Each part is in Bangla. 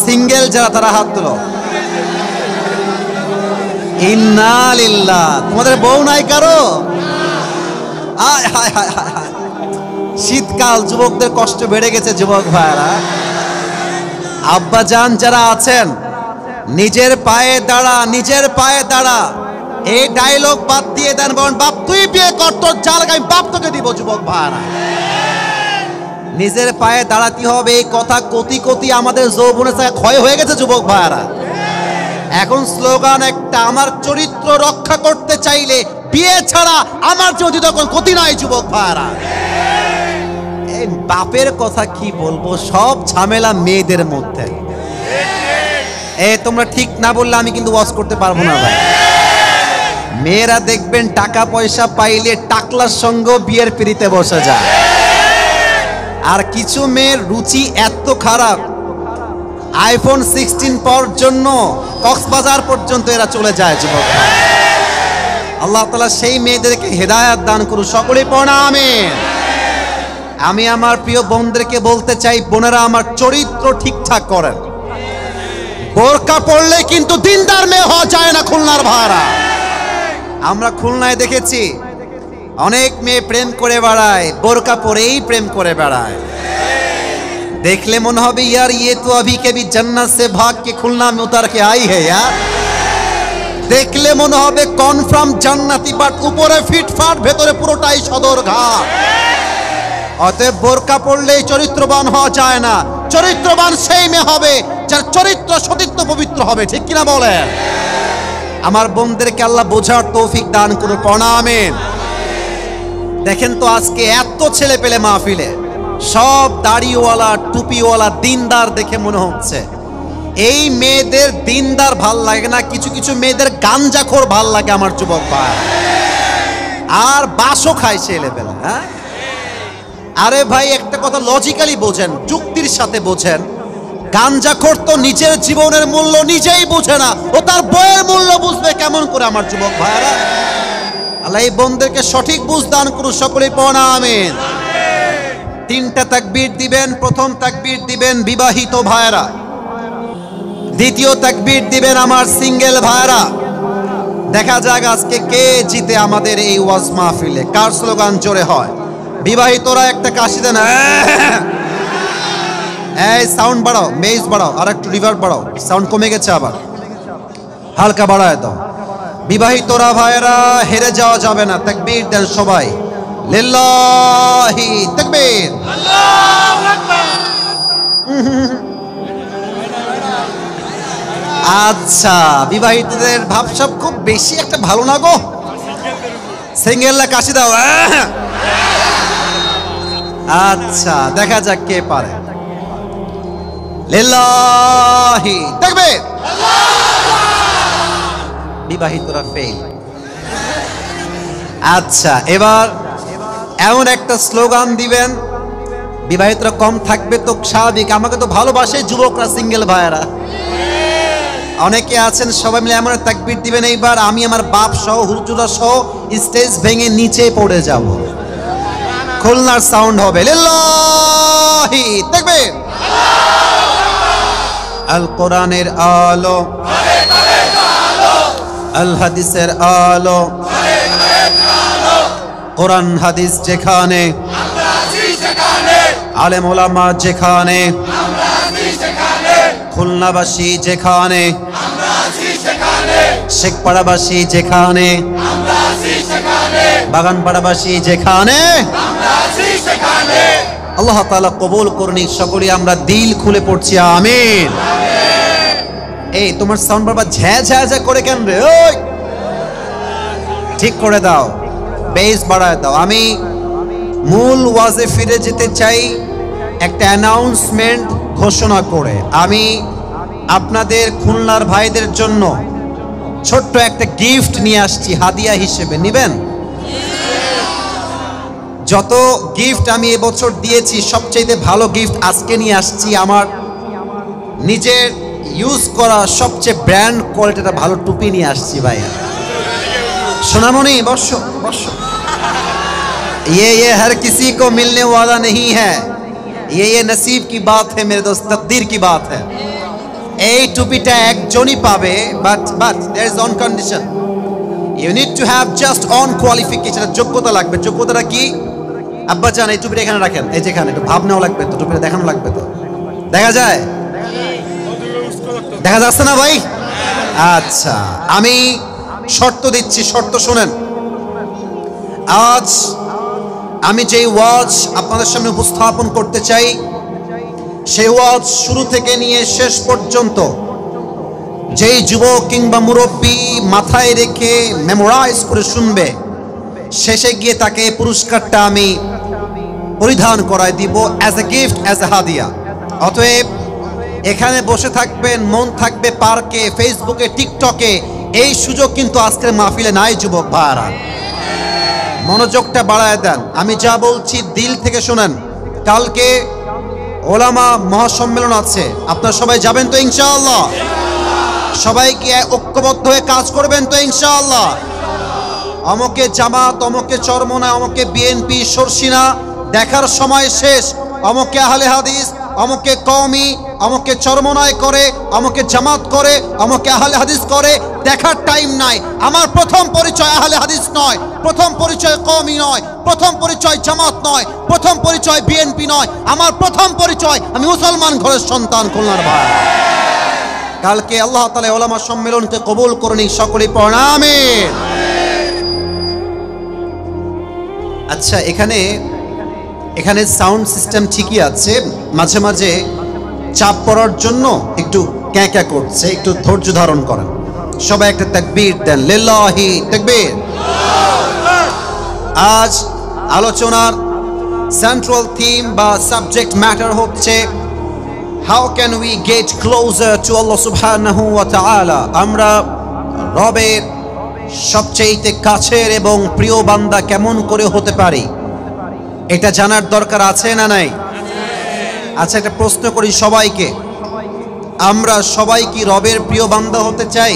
সিঙ্গেল যারা তারা হাত তুলো। ইন্না লিল্লাহ। তোমাদের বউ নাই কারো? আয় হায় হায় হায় হায়। শীতকাল, যুবকদের কষ্ট বেড়ে গেছে যুবক ভাইরা। আব্বা জান যারা আছেন, নিজের পায়ে দাঁড়া, নিজের পায়ে দাঁড়া। এই ডায়লগ বাদ দিয়ে দেন, বলেন বাপ তুই বিয়ে কর, তোর জায়গা আমি বাপ তোকে দিব। যুবক ভাইরা, নিজের পায়ে দাঁড়াতে হবে। এই কথা কতি কতি আমাদের যৌবনের সাথে ক্ষয় হয়ে গেছে যুবক ভাইরা। এখন স্লোগান একটা, আমার চরিত্র রক্ষা করতে চাইলে বিয়ে ছাড়া আমার যদি তখন ক্ষতি নাই। যুবক ভাইরা, এই বাপের কথা কি বলবো, সব ঝামেলা মেয়েদের মধ্যে। তোমরা ঠিক না বললে আমি কিন্তু ওয়াজ করতে পারবো না ভাই। মেয়েরা দেখবেন টাকা পয়সা পাইলে টাকলার সঙ্গে বিয়ের পিড়িতে বসে যায়। আর কিছু মেয়ের রুচি এত খারাপ, আইফোন 16 পাওয়ার জন্য কক্সবাজার পর্যন্ত এরা চলে যায়। যুবক, আল্লাহ তাআলা সেই মেয়েদেরকে হেদায়েত দান করুন। সকলেই পড়া আমিন। আমি আমার প্রিয় বোনদেরকে বলতে চাই, বোনেরা আমার চরিত্র ঠিকঠাক করেন। বোরকা পরলে কিন্তু দিনদার মেয়ে হওয়া যায় না খুলনার ভাড়া। আমরা খুলনায় দেখেছি অনেক মেয়ে প্রেম করে বেড়ায়, বোরকা পরেই প্রেম করে বেড়ায়। देखले मन होबे यार ये तो अभी के भी जन्नत से भाग के खुलना में उतर के आई है यार। देखले मन होबे कन्फार्म जन्नती, बाट ऊपरे फिटफाट भेतरे पुरोटाई सदरघाट। অতএব বোরকা পরলেই চরিত্রবান হওয়া যায় না। চরিত্রবান সেই মেয়ে হবে যার চরিত্র সতীত্ব পবিত্র হবে। ঠিক কিনা বলেন? আমার বোনদেরকে আল্লাহ বোঝার তৌফিক দান করুন। পড়া আমিন। দেখেন তো আজকে এত ছেলে পেলে মাহফিলে সব দাড়িওয়ালা টুপিওয়ালা দিনদার দেখে মনে হচ্ছে এই মেয়েদের দিনদার ভাল লাগে না, কিছু কিছু মেয়েদের গাঞ্জাখোর ভাল লাগে আমার যুবক ভাই। আর বাসও খায় ছেলেবেলা। হ্যাঁ, আরে ভাই একটা কথা লজিক্যালি বোঝেন, যুক্তির সাথে বোঝেন। গাঞ্জাখোর তো নিজের জীবনের মূল্য নিজেই বোঝে না, ও তার বইয়ের মূল্য বুঝবে কেমন করে আমার যুবক ভাইরা? আল্লাহ এই বোনদেরকে সঠিক বুঝ দান করুন। সকলেই পড়া আমিন। তিনটা তাকবীর দিবেন। প্রথম তাকবীর দিবেন বিবাহিত ভাইরা, দ্বিতীয় তাকবীর দিবেন আমার সিঙ্গেল ভাইরা। দেখা যাক আজকে কে জিতে আমাদের এই ওয়াজ মাহফিলে, কার স্লোগান জোরে হয়। বিবাহিতরা একটা কাশি দেন। এই সাউন্ড বাড়াও, মেজ বাড়াও, আর একটু রিভার্ব বাড়াও, সাউন্ড কমে গেছে, আবার হালকা বাড়ায় দাও। বিবাহিতরা ভাইরা হেরে যাওয়া যাবে না, তাকবীর দেন সবাই। লিল্লাহি তাকবীর, আল্লাহু আকবার। আচ্ছা, বিবাহিতদের ভাবসাব খুব বেশি একটা ভালো না গো। সিঙ্গেলরা কাশি দাও। আচ্ছা, দেখা যাক কে পারে। লিল্লাহি তাকবীর, বিবাহিতরা ফেল। আচ্ছা, এবার এমন একটা স্লোগান দিবেন, বিবাহিতরা কম থাকবে তো স্বাভাবিক, আমাকে তো ভালোবাসে যুবকরা, সিঙ্গেল ভাইয়েরা অনেকে আছেন, সবাই মিলে এমন তাকবীর দিবেন এইবার আমি আমার বাপ সহ হুজুরা সহ স্টেজ ভেঙে নিচে পড়ে যাব। খুলনার সাউন্ড হবে লিল্লাহি তাকবীর। আল কোরআনের আলো, আল হাদিসের আলো, কোরআন হাদিস যেখানে, আলেম ওলামা যেখানে, খুলনাবাসী যেখানে, শেখপাড়াবাসী যেখানে, বাগানপাড়াবাসী যেখানে, আল্লাহ তাআলা কবুল করুন। সকলে আমরা দিল খুলে পড়ছি আমিন। এই তোমার সাউন্ড বারবার ঝ্যা ঝ্যা ঝ্যা করে কেন রে? ওই ঠিক করে দাও, বেস বাড়ায় দাও। আমি মূল ওয়াজে ফিরে যেতে চাই একটা অ্যানাউন্সমেন্ট ঘোষণা করে। আমি আপনাদের খুলনার ভাইদের জন্য ছোট্ট একটা গিফট নিয়ে আসছি হাদিয়া হিসেবে, নিবেন? যত গিফট আমি এবছর দিয়েছি সবচেয়ে ভালো গিফট আজকে নিয়ে আসছি। আমার নিজের ইউজ করা সবচেয়ে ব্র্যান্ড কোয়ালিটির ভালো টুপি নিয়ে আসছি ভাইয়া। সোনামণি বর্ষো বর্ষো, ये हर किसी को मिलने वाला नहीं है, ये नसीब की बात है मेरे दोस्त, तकदीर की बात है। এই টুপিটা একজনই পাবে, but there is one condition, you need to have just one qualification, যোগ্যতা লাগবে। যোগ্যতাটা কি? আব্বা জান এই টুপিটা এখানে রাখেন, এই যেখানে একটু ভাব নেওয়া লাগবে তো, টুপিটা দেখানো লাগবে তো, দেখা যায়? দেখা যাচ্ছে না ভাই? আচ্ছা, আমি শর্ত দিচ্ছি, শর্ত শোনেন। আজ আমি যেই ওয়াজ আপনাদের সামনে উপস্থাপন করতে চাই, সেই ওয়াজ শুরু থেকে নিয়ে শেষ পর্যন্ত যেই যুবক কিংবা মুরব্বী মাথায় রেখে মেমোরাইজ করে শুনবে, শেষে গিয়ে তাকে পুরস্কারটা আমি পরিধান করায় দিব as a gift, as a হাদিয়া। অতএব এখানে বসে থাকবেন, মন থাকবে পার্কে, ফেসবুকে, টিকটকে, এই সুযোগ কিন্তু আজকের মাহফিলে নাই যুবক ভাইরা। মনোযোগটা বাড়ায় দেন, আমি যা বলছি দিল থেকে শোনেন। কালকে ওলামা মহাসম্মেলন আছে, আপনারা সবাই যাবেন তো ইনশাআল্লাহ? সবাই কি ঐক্যবদ্ধ হয়ে কাজ করবেন তো ইনশাআল্লাহ? অমকে জামাত, অমকে চরমনা, অমকে বিএনপি, সরসিনা দেখার সময় শেষ। অমকে আহলে হাদিস, অমকে কওমি, অমকে চরমনায় করে, অমকে জামাত করে, অমকে আহলে হাদিস করে, দেখার টাইম নাই। আমার প্রথম পরিচয় আহলে হাদিস নয়, প্রথম পরিচয় কওমি নয়, প্রথম পরিচয় জামাত নয়, প্রথম পরিচয় বিএনপি নয়। আমার প্রথম পরিচয় আমি মুসলমান ঘরের সন্তান, খুলনার ভাই। কালকে আল্লাহ তাআলা ওলামা সম্মেলনকে কবুল করুন, সকলেই পড়েন আমিন। আচ্ছা, এখানে সাউন্ড সিস্টেম ঠিকই আছে, মাঝে মাঝে চাপ পড়ার জন্য একটু ক্যাঁক্যা করছে, একটু ধৈর্য ধারণ করেন। সবাই একটা তাকবীর দেন, লিল্লাহি তাকবীর। আজ আলোচনার সেন্ট্রাল থিম বা সাবজেক্ট ম্যাটার হচ্ছে how can we get closer to Allah সুবহানাহু ওয়া তাআলা। আমরা রবের সবচেয়ে কাছের এবং প্রিয় বান্দা কেমন করে হতে পারি, এটা জানার দরকার আছে না নাই? আচ্ছা, একটা প্রশ্ন করি সবাইকে, আমরা সবাই কি রবের প্রিয় বান্দা হতে চাই?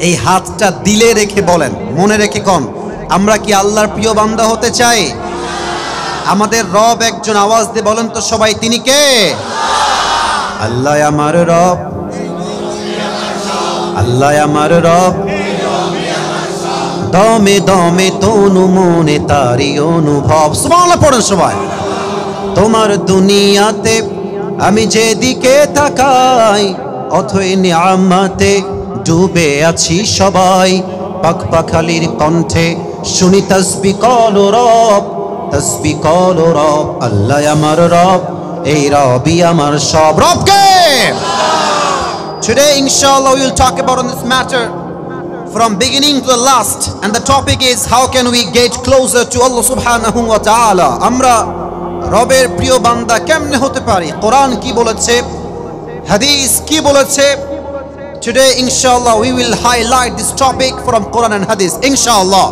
এই হাতটা দিলে রেখে বলেন, মনে রেখে কোন, আমরা কি আল্লাহর প্রিয় বান্দা হতে চাই? আমাদের রব একজন, আওয়াজ দিয়ে বলেন তো সবাই, তিনি কে? আল্লাহ আমার রব, আল্লাহ আমার রব, দমে দমে তনু মনে তারি অনুভব। সুবহানাল্লাহ পড়েন সবাই। তোমার দুনিয়াতে আমি যেদিকে তাকাই, অথই নিয়ামতে ডুবে আছি সবাই। পাক পাখালির কণ্ঠে শুনি তাসবিহ কল রব, তাসবিহ কল রব। আল্লাহ আমার রব, এই রবই আমার সব। রবকে Today inshallah we will talk about on this matter from beginning to the last, and the topic is how can we get closer to Allah subhanahu wa ta'ala. আমরা রবের প্রিয় বান্দা কেমনে হতে পারি? কোরআন কি বলেছে, হাদিস কি বলেছে? Today inshallah we will highlight this topic from Quran and Hadith inshallah.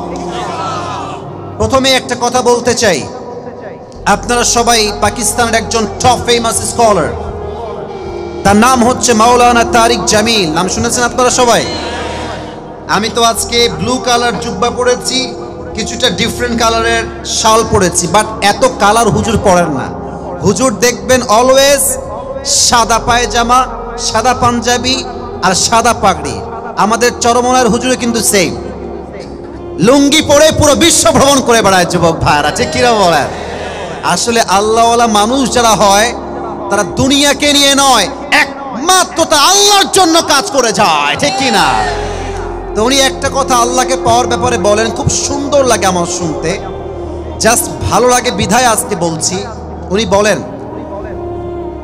প্রথমে একটা কথা বলতে চাই, আপনারা সবাই পাকিস্তানের একজন টপ ফেমাস স্কলার, তার নাম হচ্ছে মাওলানা তারিক জামিল। নাম শুনেছেন আপনারা সবাই? আমি তো আজকে ব্লু কালার জুব্বা পরেছি, কিছুটা ডিফারেন্ট কালারের শাল পরেছি, বাট এত কালার হুজুর পরেন না। হুজুর দেখবেন অলওয়েজ সাদা পায়জামা, সাদা পাঞ্জাবি আর সাদা পাগড়ি। আমাদের চরমনার হুজুরে কিন্তু সেম, লুঙ্গি পরে পুরো বিশ্ব ভ্রমণ করে বেড়ায় যুবক ভাইরা, ঠিক কিনা বলেন? আসলে আল্লাহওয়ালা মানুষ যারা হয় তারা দুনিয়াকে নিয়ে নয়, একমাত্র তা আল্লাহর জন্য কাজ করে যায়, ঠিক কিনা? তো উনি একটা কথা আল্লাহকে পাওয়ার ব্যাপারে বলেন, খুব সুন্দর লাগে আমার শুনতে, জাস্ট ভালো লাগে বিধায় আজকে বলছি। উনি বলেন,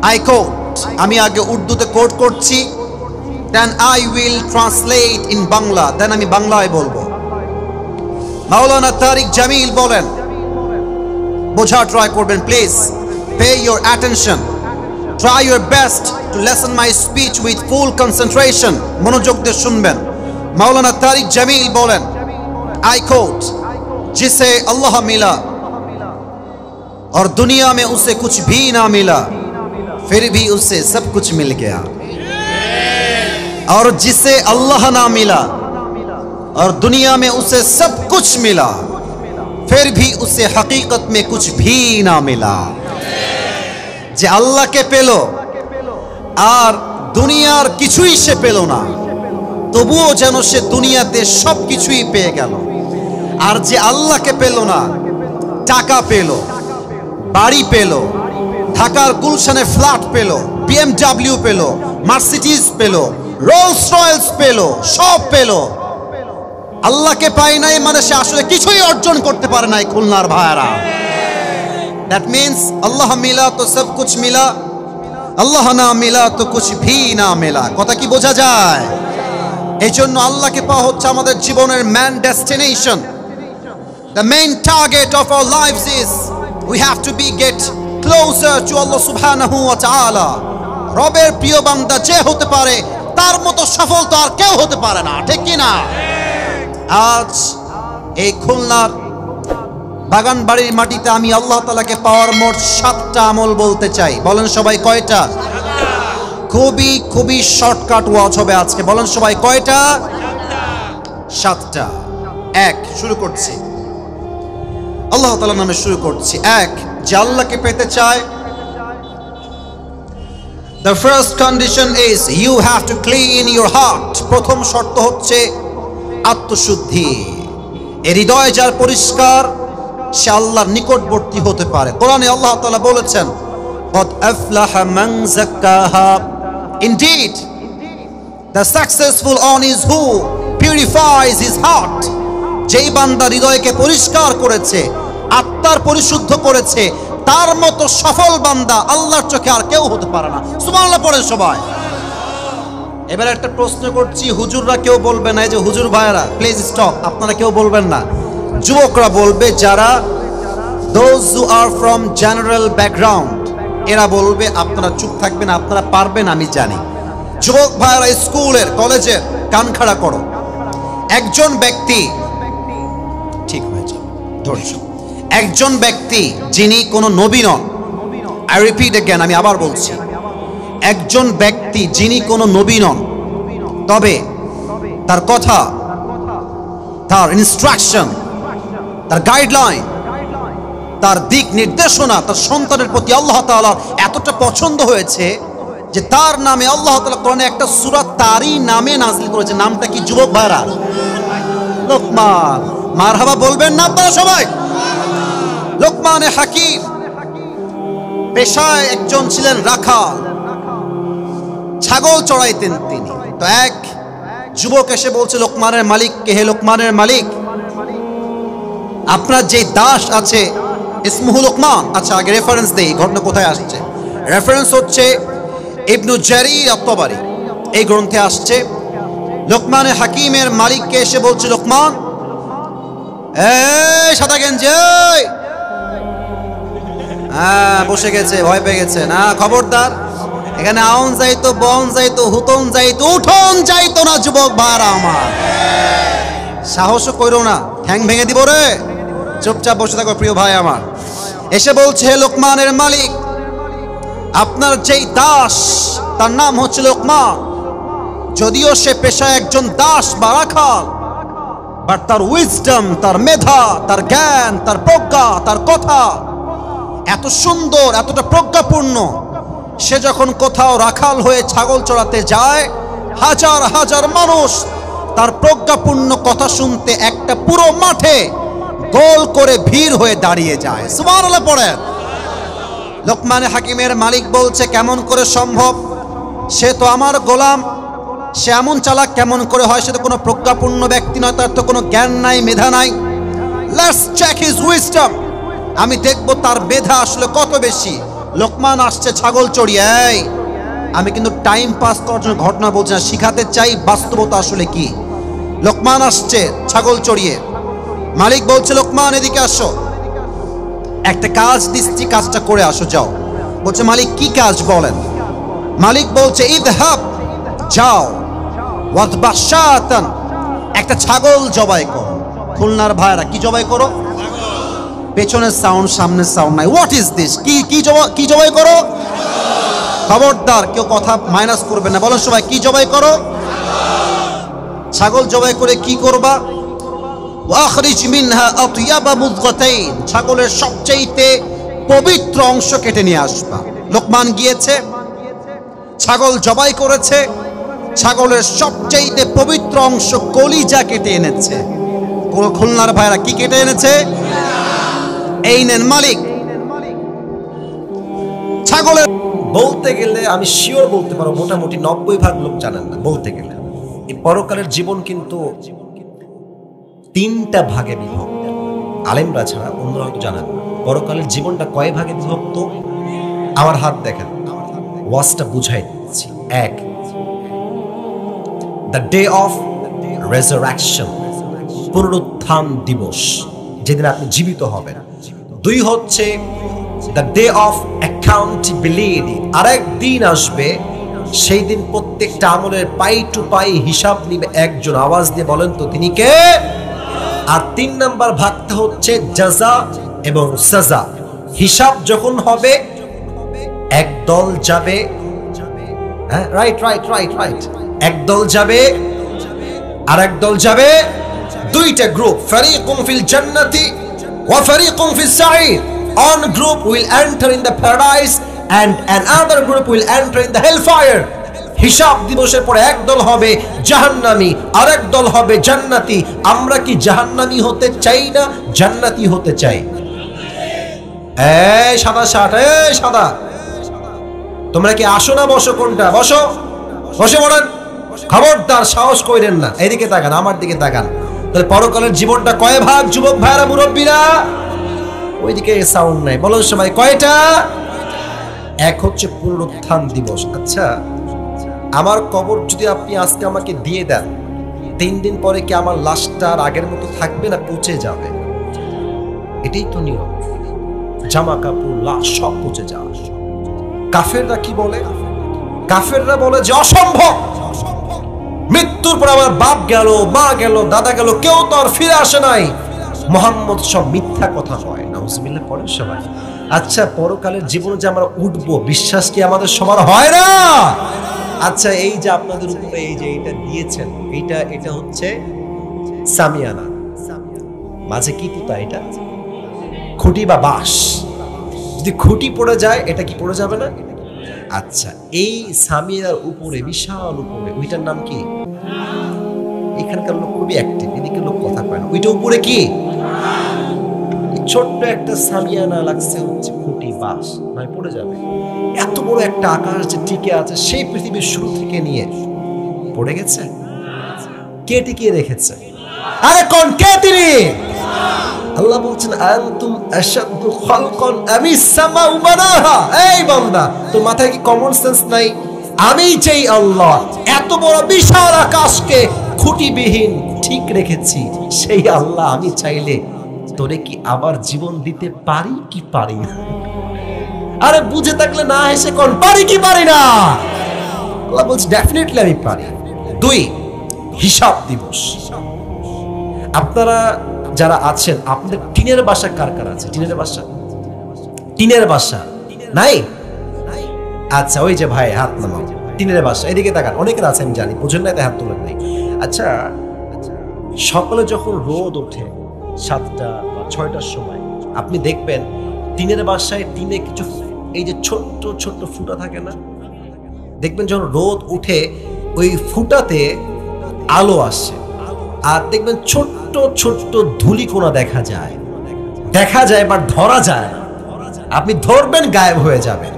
আই কোট, আমি আগে উর্দুতে কোট করছি, then I will translate in Bangla, then আমি বাংলায় বলবো। মাওলানা তারিক জামিল বলেন, বোঝা ট্রাই করবেন please, pay your attention, try your best to listen my speech with full concentration, মনোযোগ দিয়ে শুনবেন। मौलाना तारिक जमील बोलन, आई कोट, जिसे अल्लाह मिला और दुनिया में उसे कुछ भी ना मिला, फिर भी उसे सब कुछ मिल गया, और जिसे अल्लाह ना मिला और दुनिया में उसे सब कुछ मिला, फिर भी उसे हकीकत में कुछ भी ना मिला। जे अल्लाह के पेलो আর দুনিয়ার কিছুই সে পেল না, তবুও যেন সে দুনিয়াতে সব কিছুই পেয়ে গেল। আর যে আল্লাহকে পেল না, টাকা পেল, বাড়ি পেল, ঢাকার গুলশানে ফ্ল্যাট পেল, BMW পেল, মার্সিডিজ পেল, রোলস রয়েলস পেল, সব পেল, আল্লাহকে পায় নাই মানে সে আসলে কিছুই অর্জন করতে পারে নাই। খুলনার ভাইরা, দ্যাট মিন্স আল্লাহ মিলা তো সব কুছ মিলা, আল্লাহ না মিলা তো কুছ ভি না মিলা। কথা কি বোঝা যায়? এই জন্য আল্লাহকে পাওয়া হচ্ছে আমাদের জীবনের man destination. The main target of our lives is we have to be get closer to Allah subhanahu wa ta'ala. রবের প্রিয় বান্দা যে হতে পারে তার মতো সফল তো আর কেউ হতে পারে না, ঠিক কি না? আজ এই খুলনার বাগানবাড়ির মাটিতে আমি আল্লাহ তাআলাকে পাওয়ার মোট 7টা আমল বলতে চাই। বলেন সবাই কয়টা? খুবই খুবই শর্টকাট ওয়াজ হবে আজকে। বলেন সবাই কয়টা? 7টা। এক, শুরু করছি আল্লাহ তাআলার নামে শুরু করছি। এক, যে আল্লাহকে পেতে চায়, the first condition is you have to clean your heart. প্রথম শর্ত হচ্ছে আত্মশুদ্ধি। এই হৃদয় যার পরিষ্কার সে আল্লাহর নিকটবর্তী হতে পারে। কোরআনে আল্লাহ তাআলা বলেছেন قد أفلح من زكاها. Indeed, the successful one is who purifies his heart. যেই বান্দা হৃদয়কে পরিষ্কার করেছে, আত্মার পরিশুদ্ধ করেছে, তার মতো সফল বান্দা আল্লাহর চোখে আর কেউ হতে পারে না। সুবহানাল্লাহ পড়েন সবাই। এবার একটা প্রশ্ন করছি, হুজুররা কেউ বলবে না, এই যে হুজুর ভাইরা প্লিজ স্টপ, আপনারা কেউ বলবেন না। যুবকরা বলবে, যারা those who are from general background এরা বলবে। আপনারা চুপ থাকবেন, আপনারা পারবেন আমি জানি। যুবক ভাইরা স্কুলের কলেজের কান খাড়া করো। একজন ব্যক্তি, ঠিক হয়েছে ধৈর্য, একজন ব্যক্তি যিনি কোনো নবী নন, আই রিপিট अगेन, আমি আবার বলছি, একজন ব্যক্তি যিনি কোনো নবী নন, তবে তার কথা, তার ইনস্ট্রাকশন, তার গাইডলাইন, তার দিক নির্দেশনা তার সন্তানের প্রতি আল্লাহ তাআলার এতটা পছন্দ হয়েছে যে তার নামে আল্লাহ তাআলা কোরআনে একটা সূরা তারই নামে নাযিল করেছে। নামটা কি যুবক ভাইরা? লোকমান। মারহাবা বলবেন না আপনারা সবাই? লোকমানে হাকিম পেশায় একজন ছিলেন রাখাল, ছাগল চড়াইতেন তিনি। তো এক যুবক এসে বলছে লোকমানের মালিক কে? হে লোকমানের মালিক, আপনার যে দাস আছে ইসমুহু লোকমান। আচ্ছা, আগে রেফারেন্স দেই, ঘটনা কোথায় আসছে। রেফারেন্স হচ্ছে ইবনু জারির আত-তাবারি, এই গ্রন্থে আসছে। লোকমানে হাকিমের মালিককে এসে বলছে, লোকমান, এই সাদা গেঞ্জি, হ্যাঁ বসে গেছে, ভয় পেয়ে গেছে না, খবরদার এখানে আউন যাইতো, বন যাইতো, হুতন যাইতো, উঠোন যাইতো না যুবক ভাইরা আমার। সাহসও কইরো না, ঠ্যাং ভেঙে দিব রে। চুপচাপ বসে থাকো প্রিয় ভাই আমার। এসে বলছে, হে লোকমানের মালিক, আপনার যেই দাস তার নাম হচ্ছে লোকমান, যদিও সে পেশায় একজন দাস বা রাখাল, বাট তার উইজডম, তার মেধা, তার জ্ঞান, তার প্রজ্ঞা, তার কথা এত সুন্দর, এতটা প্রজ্ঞাপূর্ণ, সে যখন কোথাও রাখাল হয়ে ছাগল চড়াতে যায়, হাজার হাজার মানুষ তার প্রজ্ঞাপূর্ণ কথা শুনতে একটা পুরো মাঠে গোল করে ভিড় হয়ে দাঁড়িয়ে যায়। সুবহানাল্লাহ পড়েন। লোকমানে হাকিমের মালিক বলছে, কেমন করে সম্ভব? সে তো আমার গোলাম, সে এমন চালাক কেমন করে হয়? সে তো কোনো প্রজ্ঞাপূর্ণ ব্যক্তি নয়, তার তো কোনো জ্ঞান নাই, মেধা নাই। লেটস চেক হিজ উইজডম, আমি দেখবো তার মেধা আসলে কত বেশি। লোকমান আসছে ছাগল চড়িয়ে। আমি কিন্তু টাইম পাস করার জন্য ঘটনা বলছি না, শিখাতে চাই বাস্তবতা আসলে কি। লোকমান আসছে ছাগল চড়িয়ে। মালিক বলছে, লোকমান এদিকে আসো, একটা কাজ দিচ্ছি, কাজটা করে আসো, যাও। বলছে, মালিক কি কাজ বলেন? মালিক বলছে, ইযহাব, যাও, ওয়াদবাহ শাতান, একটা ছাগল জবাই করো। খুলনার ভাইরা কি জবাই করো? পেছনের সাউন্ড, সামনের সাউন্ড নাই। What is this? কি জবাই করো? খবরদার কেউ কথা মাইনাস করবে না, বলো সবাই কি জবাই করো? ছাগল জবাই করে কি করবা? ওয়াখরিজ মিনহা আতয়াবা মুদগাতাইন, ছাগলের সবচেয়ে পবিত্র অংশ কেটে নিয়ে আসবা। লোকমান গিয়েছে, ছাগল জবাই করেছে, ছাগলের সবচেয়ে পবিত্র অংশ কলিজা কেটে এনেছে। খুলনার ভাইরা কি কেটে এনেছে? এই নেন মালিক। ছাগলের বলতে গেলে আমি শিওর বলতে পারো মোটামুটি 90% লোক জানেন না। বলতে গেলে এই পরকালের জীবন কিন্তু 3টা ভাগে বিভক্ত। আলেমরা ছাড়া অন্যরা হয়তো জানেন না পরকালের জীবনটা কয় ভাগে বিভক্ত। আমার হাত দেখেন, ওয়াজটা বুঝাই দিচ্ছি। 1, দ্য ডে অফ রেজারেকশন, পুনরুত্থান দিবস, যেদিন আপনি জীবিত হবেন। 2 হচ্ছে দ্য ডে অফ অ্যাকাউন্টেবিলিটি, আরেকদিন আসবে সেই দিন প্রত্যেকটা আমলের পাই টু পাই হিসাব নিবে একজন। আওয়াজ দিয়ে বলেন তো তিনি কে? আর 3 নাম্বার ভাগটা হচ্ছে জাযা এবং সাজা। হিসাব যখন হবে একদল যাবে, হ্যাঁ রাইট রাইট রাইট রাইট, একদল যাবে আর একদল যাবে, 2টা গ্রুপ, ফারিকুম ফিল জান্নাতি ওয়া ফারিকুম ফিস সাঈর। One group will enter in the paradise and another group will enter in the hellfire. হিসাব দিবসের পরে একদল হবে জাহান্নামী, আরেক দল হবে জান্নাতি। আমরা কি জাহান্নামী হতে চাই না জান্নাতি হতে চাই? এই সাদা শার্ট, এই সাদা, তোমরা কি আসো না বসো? কোনটা? বসো, বসে পড়েন। খবরদার সাহস কইরেন না। এইদিকে তাকান, আমার দিকে তাকান। তাহলে পরকালের জীবনটা কয় ভাগ যুবক ভাইরা, মুরব্বীরা? ওইদিকে সাউন্ড নাই, বলো সবাই কয়টা? 1 হচ্ছে পুনরুত্থান দিবস। আচ্ছা, আমার কবর যদি আপনি আজকে আমাকে দিয়ে দেন, 3 দিন পরে কি আমার লাশটা আর আগের মতো থাকবে না পচে যাবে? এটাই তো নিয়ম। জামা কাপড় লাশ সব পচে যাবে। কাফেররা কি বলে? কাফেররা বলে যে অসম্ভব, মৃত্যুর পর আমার বাপ গেল, মা গেল, দাদা গেল, কেউ তো আর ফিরে আসে নাই। মোহাম্মদ সব মিথ্যা কথা হয়। নাউজুবিল্লাহ পড়েন সবাই। আচ্ছা, পরকালের জীবনে যে আমরা উঠবো, বিশ্বাস কি আমাদের সবার হয় না? আচ্ছা, এই যে আপনাদের উপরে এই যে এটা দিয়েছেন, এটা হচ্ছে সামিয়ানা, মাঝে কি পুতা? এটা খুঁটি বা বাঁশ। যদি খুঁটি পড়ে যায়, এটা কি পড়ে যাবে না? আচ্ছা, এই সামিয়ানার উপরে, বিশাল উপরে, ওইটার নাম কি? এখানকার লোক খুবই অ্যাক্টিভ, এদিকে লোক কথা কয় না। ওইটা উপরে কি? ছোট্ট একটা সামিয়ানা লাগছে হচ্ছে খুঁটি, বাঁশ, নয় পড়ে যাবে। এত বড় একটা আকাশ যে টিকে আছে, সেই পৃথিবীর শুরু থেকে নিয়ে পড়ে গেছে। কে টিকিয়ে রেখেছে? আরে কোন? কে তিনি? আল্লাহ বলছেন আনতুম আশাদ্দু খালকান আমিস সামাউ বানাহা। এই বান্দা, তোর মাথায় কি কমন সেন্স নাই? আমি যেই আল্লাহ এত বড় বিশাল আকাশকে খুঁটিবিহীন ঠিক রেখেছি, সেই আল্লাহ আমি চাইলে তোরে কি আবার জীবন দিতে পারি কি পারি না? আরে বুঝে থাকলে না হেসে কোন, পারি কি পারি না? আল্লাহ বলছে ডেফিনেটলি আমি পারি। 2, হিসাব দিবস। আপনারা যারা আছেন, আপনাদের টিনের বাসা কার কার আছে? টিনের বাসা? টিনের বাসা নাই? আচ্ছা, ওই যে ভাই হাত নামাও। টিনের বাসা, এদিকে তাকান। অনেকের আছে আমি জানি, বুঝেন না, হাত তোলেন নাই। আচ্ছা, সকালে যখন রোদ ওঠে 7টা বা 6টার সময়, আপনি দেখবেন টিনের বাসায় টিনে কিছু এই যে ছোট্ট ছোট্ট ফুটা থাকে না? দেখবেন যখন রোদ উঠে ওই ফুটাতে আলো আসে, আর দেখবেন ছোট্ট ছোট্ট ধূলিকণা দেখা যায় বাট ধরা যায় না। আপনি ধরবেন, গায়েব হয়ে যাবে।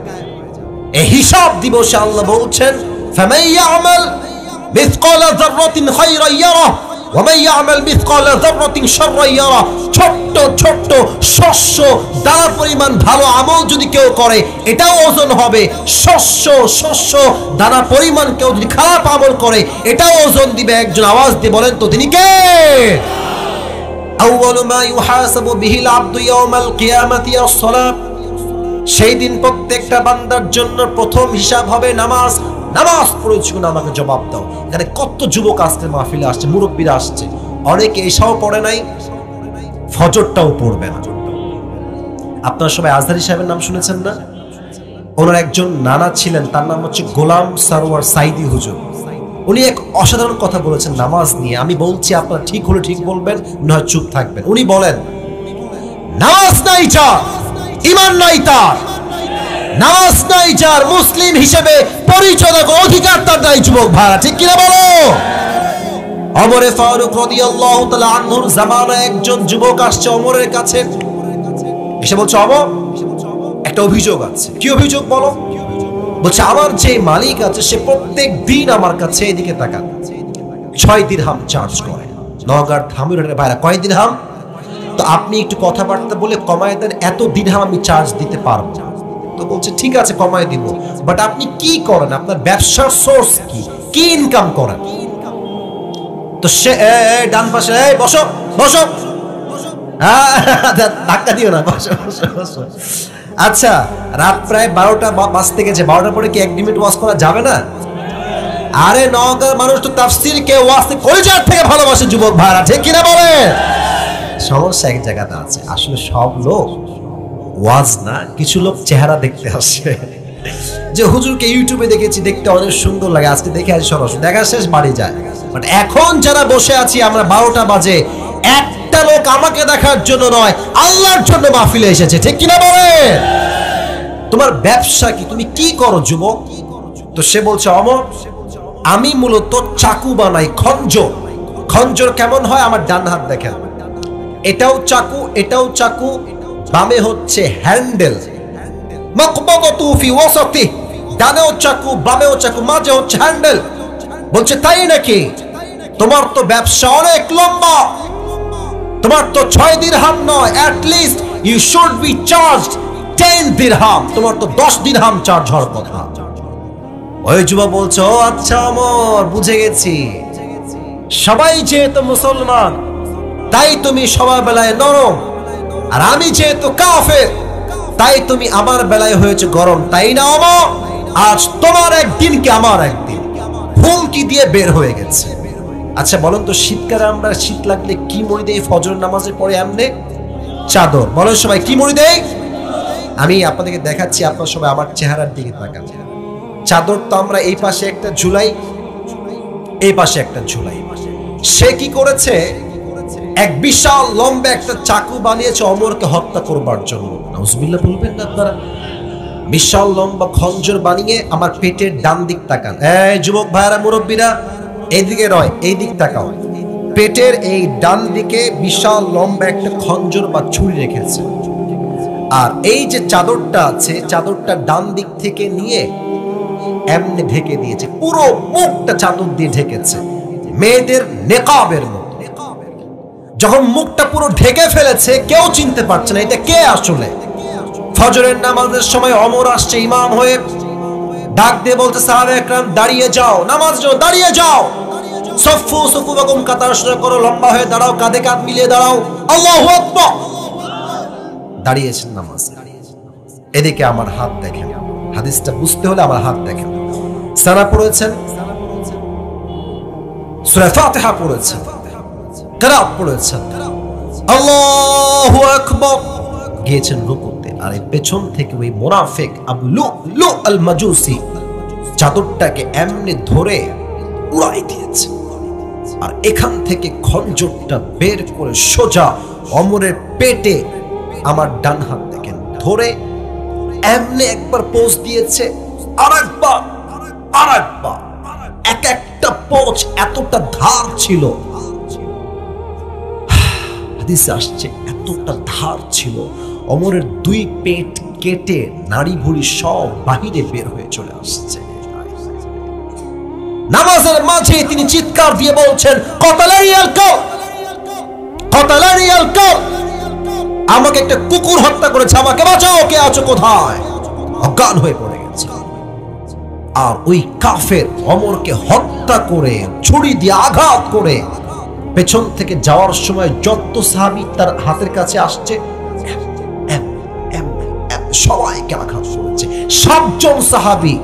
এই হিসাব দিবসে আল্লাহ বলছেন ফামান ইয়ামাল মিসকালা যাররাতিন খায়রান ইয়ারা ওয়া মান ইয়ামাল মিসকালা যাররাতিন শাররান ইয়ারা। ছোট্ট ছোট্ট শস্য দানা পরিমাণ ভালো আমল যদি কেউ করে, এটাও ওজন হবে। শস্য দানা পরিমাণ কেউ যদি খারাপ আমল করে, এটাও ওজন দিবে একজন। আওয়াজ দিয়ে বলেন তো তিনি কে? আউয়ালু মা ইউহাসাবু বিহিল আবদু ইয়াউমাল কিয়ামাতি আস-সালাত। সেই দিন প্রত্যেকটা বান্দার জন্য প্রথম হিসাব হবে নামাজ। নামাজ পড়েছি না, আমাকে জবাব দাও। এখানে কত যুবক আসছে, মাহফিলে আসছে, মুরব্বীরা আসছে, অনেকে এসাও পড়ে নাই, ফজরটাও পড়বে না। আপনারা সবাই আজহারী সাহেবের নাম শুনেছেন না? ওনার একজন নানা ছিলেন, তার নাম হচ্ছে গোলাম সারোয়ার সাইদি হুজুর। উনি এক অসাধারণ কথা বলেছেন নামাজ নিয়ে। আমি বলছি, আপনারা ঠিক হলে ঠিক বলবেন, নয় চুপ থাকবেন। উনি বলেন, নামাজ নাই যার, ঈমান নাই তার, নামাজ নাই যার, মুসলিম হিসেবে পরিচয় দেওয়ার অধিকার তার নাই যুবক ভাইরা, ঠিক কিনা বলো? ওমরে ফারুক রাদিয়াল্লাহু তাআলা আনহুর জামানায় একজন যুবক আসছে ওমরের কাছে, এসে বলছে, ওমর একটা অভিযোগ আছে। কি অভিযোগ বলো? বলছে, আমার যে মালিক আছে সে প্রত্যেক দিন আমার কাছে এদিকে তাকান 6 দিরহাম চার্জ করে। নওগাঁর ধামুরের ভাইরা কয় দিরহাম? তো আপনি একটু কথাবার্তা বলে কমায় দেন, এত দিরহাম আমি চার্জ দিতে পারবো। তো বলছে ঠিক আছে কমায় দিব, বাট আপনি কি করেন, আপনার ব্যবসার সোর্স কি, কি ইনকাম করেন? তো সে ডান পাশে, বসো বসো, ধাক্কা দিও না, বসো বসো বসো। আচ্ছা, রাত প্রায় 12টা বাজতে গেছে, 12টার পরে কি 1 মিনিট ওয়াজ করা যাবে না? আরে নওগাঁর মানুষ তো তাফসীর কে ওয়াজ কলিজার থেকে ভালোবাসে যুবক ভাইরা, ঠিক কিনা বলে? সমস্যা এক জায়গাতে আছে, আসলে সব লোক ওয়াজ না, কিছু লোক চেহারা দেখতে আসে। যে হুজুরকে ইউটিউবে দেখেছি, দেখতে অনেক সুন্দর লাগে, আজকে দেখে আসি সরাসরি, দেখা শেষ বাড়ি যায়। বাট এখন যারা বসে আছি আমরা 12টা বাজে, একটা লোক আমাকে দেখার জন্য নয়, আল্লাহর জন্য মাহফিলে এসেছে, ঠিক কিনা বলে? তোমার ব্যবসা কি, তুমি কি করো যুবক? তো সে বলছে, ওমর আমি মূলত চাকু বানাই, খঞ্জর। খঞ্জর কেমন হয় আমার ডান হাত দেখেন, এটাও চাকু এটাও চাকু, বামে হচ্ছে হ্যান্ডেল, মাকবাদাতু ফি ওয়াসাতি, ডানেও চাকু বামেও চাকু, মাঝে হচ্ছে হ্যান্ডেল। বলছে তাই নাকি? তোমার তো ব্যবসা অনেক লম্বা, তোমার তো 6 দিরহাম নয়, at least you should be charged 10 দিরহাম, তোমার তো 10 দিরহাম চার্জ হওয়ার কথা। ওই যুবক বলছে, ও আচ্ছা ওমর, বুঝে গেছি, সবাই যেহেতু মুসলমান তাই তুমি সবার বেলায় নরম, আর আমি যেহেতু কাফের তাই তুমি আমার বেলায় হয়েছে গরম, তাই না ওমর? আজ তোমার একদিন কি আমার একদিন, ফুলকি দিয়ে বের হয়ে গেছে। আচ্ছা বলেন তো, শীতকালে আমরা শীত লাগলে কি মরি দেই ফজর নামাজের পরে? এমনি চাদর। বলেন সবাই কি মরি দেই? আমি আপনাদেরকে দেখাচ্ছি, আপনারা সবাই আমার চেহারার দিকে তাকান। চাদর তো আমরা এই পাশে একটা ঝুলাই, এই পাশে একটা ঝুলাই। সে কি করেছে, এক বিশাল লম্বা একটা চাকু বানিয়েছে ওমরকে হত্যা করবার জন্য। নাউজুবিল্লাহ বলবেন না আপনারা? বিশাল লম্বা খঞ্জর বানিয়ে আমার পেটের ডান দিক তাকান। এই যুবক ভাইরা, মুরব্বীরা, এইদিকে নয়, এই দিক তাকাও। পেটের এই ডান দিকে বিশাল লম্বা একটা খঞ্জর বা ছুরি রেখেছে। আর এই যে চাদরটা আছে, চাদরটা ডান দিক থেকে নিয়ে এমনি ঢেকে দিয়েছে, পুরো মুখটা চাদর দিয়ে ঢেকেছে, মেয়েদের নেকাবের মতো। যখন মুখটা পুরো ঢেকে ফেলেছে, কেউ চিনতে পারছে না এটা কে আসলে। ফজরের নামাজের সময় ওমর আসছে ইমাম হয়ে, ডাক দিয়ে বলতে, সাহাবা একরাম দাঁড়িয়ে যাও, নামাজ দাঁড়িয়ে যাও, সফু সফু বেগম কাতার সোজা করো, লম্বা হয়ে দাঁড়াও, কাঁধে কাঁধ মিলিয়ে দাঁড়াও, আল্লাহু আকবার। দাঁড়িয়েছেন নামাজ। এদিকে আমার হাত দেখেন, হাদিসটা বুঝতে হলে আমার হাত দেখেন। সানা পড়েছেন, সূরা ফাতিহা পড়েছেন, কিরাত পড়েছেন, আল্লাহু আকবার, গিয়েছেন রুকুতে। আর এই পেছন থেকে ওই মুনাফিক আবু লু'লু আল মাজুসি চাদরটাকে এমনি ধরে উড়াই দিয়েছে। আর এখান থেকে খঞ্জরটা বের করে সোজা ওমরের পেটে আমার ডান হাত দেখেন ধরে এমনি একবার পোজ দিয়েছে, আরেকবার, আরেকবার। এক একটা পোজ এতটা ধার ছিল, হাদিসে আসছে এতটা ধার ছিল, ওমরের 2 পেট কেটে নাড়ি ভুড়ি সব বাহিরে বের হয়ে চলে আসছে। নামাজের মাঝে তিনি চিৎকার দিয়ে বলছেন, কতালারিয়াল কও, কতালারিয়াল কও, আমাকে একটা কুকুর হত্যা করেছে, আমাকে বাঁচাও, কে আছো কোথায়? অজ্ঞান হয়ে পড়ে গেছে। আর ওই কাফের ওমরকে হত্যা করে ছুরি দিয়ে আঘাত করে পেছন থেকে যাওয়ার সময় যত সাহাবী তার হাতের কাছে আসছে সবাইকে আঘাত করেছে। 7 জন সাহাবী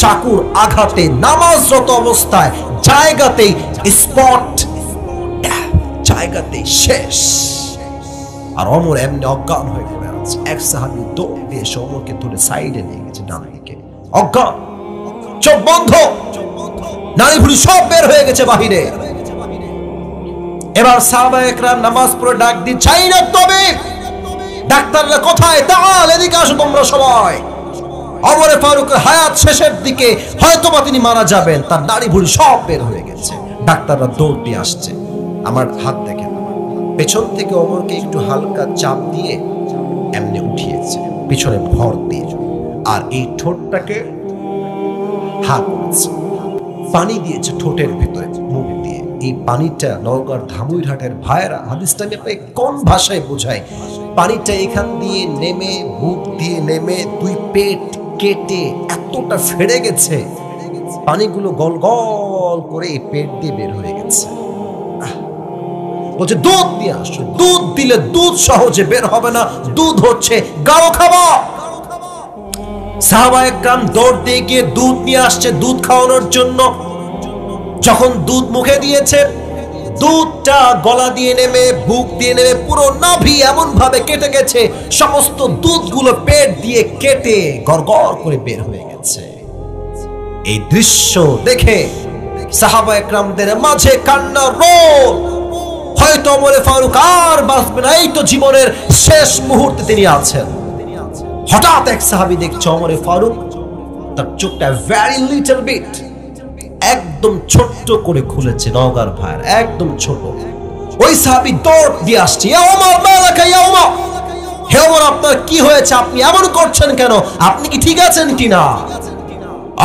চাকুর আঘাতে নামাজরত অবস্থায় জায়গাতেই স্পট, জায়গাতেই শেষ। আর ওমর এমনি অজ্ঞান হয়ে পড়ে আছে। এক সাহাবী দৌড় দিয়ে ওমরকে ধরে সাইডে নিয়ে গেছে, ডান দিকে, অজ্ঞান, চোখ বন্ধ, নাড়ি ভুড়ি সব বের হয়ে গেছে বাহিরে। এবার সাহাবা একরাম নামাজ পড়ে ডাক দিয়ে, চাই না তবে ডাক্তাররা কোথায়, তাআল এদিকে আসো তোমরা সবাই। ওমর ফারুকের হায়াত শেষের দিকে হয়তোবা তিনি মারা যাবেন, তার দাড়ি ভুঁড়ি সব বের হয়ে গেছে। ডাক্তাররা দৌড় দিয়ে আসছে। আমার হাত দেখেন, পেছন থেকে ওমরকে একটু হালকা চাপ দিয়ে এমনি উঠিয়েছে, পিছনে ভর দিয়ে, আর এই ঠোঁটটাকে হাত করেছে, পানি দিয়েছে ঠোঁটের ভিতরে মুখ দিয়ে। এই পানিটা নওগাঁর ধামুইরহাটের ভাইয়েরা, হাদিসটা আমি আপনাকে কোন ভাষায় বোঝাই, পানিটা এখান দিয়ে নেমে বুক দিয়ে নেমে দুই পেট কেটে এতটা ফেড়ে গেছে, পানিগুলো গল গল করে এই পেট দিয়ে বের হয়ে গেছে। বলছে দুধ দিয়ে আসো, দুধ দিলে দুধ সহজে বের হবে না, দুধ হচ্ছে গাঢ় খাবার। সাহাবায়ে কেরাম দৌড় দিয়ে গিয়ে দুধ নিয়ে আসছে দুধ খাওয়ানোর জন্য। যখন দুধ মুখে দিয়েছে, দুধটা গলা দিয়ে নেমে বুক দিয়ে নেমে পুরো নাভি এমন ভাবে কেটে গেছে, সমস্ত দুধগুলো পেট দিয়ে কেটে গড়গড় করে বের হয়ে গেছে। এই দৃশ্য দেখে সাহাবায়ে কেরামদের মাঝে কান্নার রোল। হয়তো ওমর ফারুক আর বাঁচবে না, এই তো জীবনের শেষ মুহূর্তে তিনি আছেন। হঠাৎ এক সাহাবী দেখছে ওমর ফারুক তার চোখটা ভেরি লিটল বিট একদম ছোট্ট করে খুলেছে। নওগাঁর ভাইয়ের একদম ছোট। ওই সাহাবী দৌড় দিয়ে আসছে, ইয়া ওমর মালাকা ইয়া ওমর, হে ওমর আপনার কি হয়েছে, আপনি এমন করছেন কেন, আপনি কি ঠিক আছেন কিনা?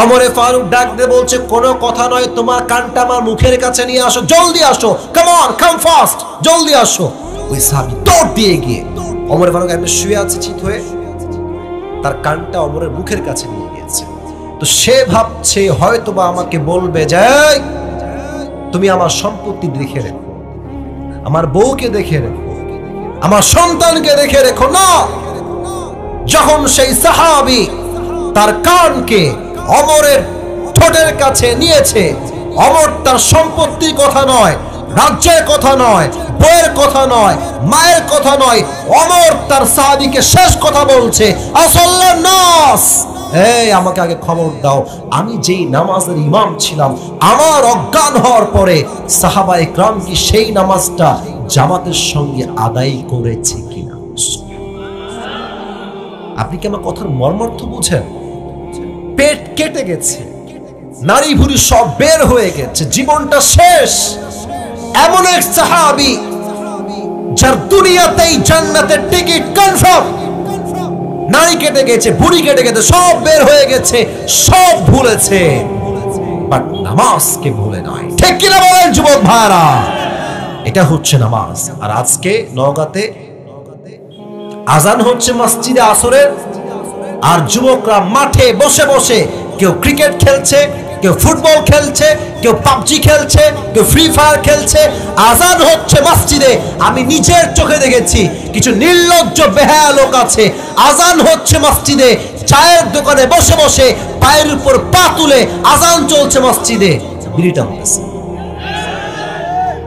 ওমর ফারুক ডাক দিয়ে বলছে, কোনো কথা নয়, তোমার কানটা আমার মুখের কাছে নিয়ে আসো, জলদি আসো, কাম অন কাম ফাস্ট, জলদি আসো। ওই সাহাবী দৌড় দিয়ে গিয়ে ওমর ফারুক এমনি শুয়ে আছে চিত হয়ে, তার কানটা ওমরের মুখের কাছে নিয়ে গিয়েছে। তো সে ভাবছে হয়তোবা আমাকে বলবে যে তুমি আমার সম্পত্তি দেখে রেখো, আমার বউকে দেখে রেখো, আমার সন্তানকে দেখে রেখো। না, যখন সেই সাহাবী তার কানকে ওমরের ঠোঁটের কাছে নিয়েছে, ওমর তার সম্পত্তির কথা নয়, রাজ্যের কথা নয়, বইয়ের কথা নয়, মায়ের কথা নয়, ওমর তার সাহাবীকে শেষ কথা বলছে, আসল্লান নাস, এই আমাকে আগে খবর দাও, আমি যেই নামাজের ইমাম ছিলাম, আমার অজ্ঞান হওয়ার পরে সাহাবায়ে কেরাম কি সেই নামাজটা জামাতের সঙ্গে আদায় করেছে কিনা? আপনি কি আমার কথার মর্মার্থ বুঝেন? পেট কেটে গেছে, নারী ভুঁড়ি সব বের হয়ে গেছে, জীবনটা শেষ। এমন এক সাহাবী যার দুনিয়াতেই জান্নাতের টিকিট কনফার্ম, নারী কেটে গেছে, ভুঁড়ি কেটে গেছে, সব বের হয়ে গেছে, সব ভুলেছে, বাট নামাজকে ভুলে নাই। ঠিক কিনা বলেন যুবক ভাইরা? এটা হচ্ছে নামাজ। আর আজকে নওগাঁতে আজান হচ্ছে মসজিদে আসরের, আর যুবকরা মাঠে বসে বসে কেউ ক্রিকেট খেলছে, কেউ ফুটবল খেলছে, কেউ পাবজি খেলছে, কেউ ফ্রি ফায়ার খেলছে। আজান হচ্ছে মসজিদে, আমি নিজের চোখে দেখেছি কিছু নির্লজ্জ বেহায়া লোক আছে, আজান হচ্ছে মসজিদে, চায়ের দোকানে বসে বসে পায়ের উপর পা তুলে আজান চলছে মসজিদে, বিড়িটা হতেছে।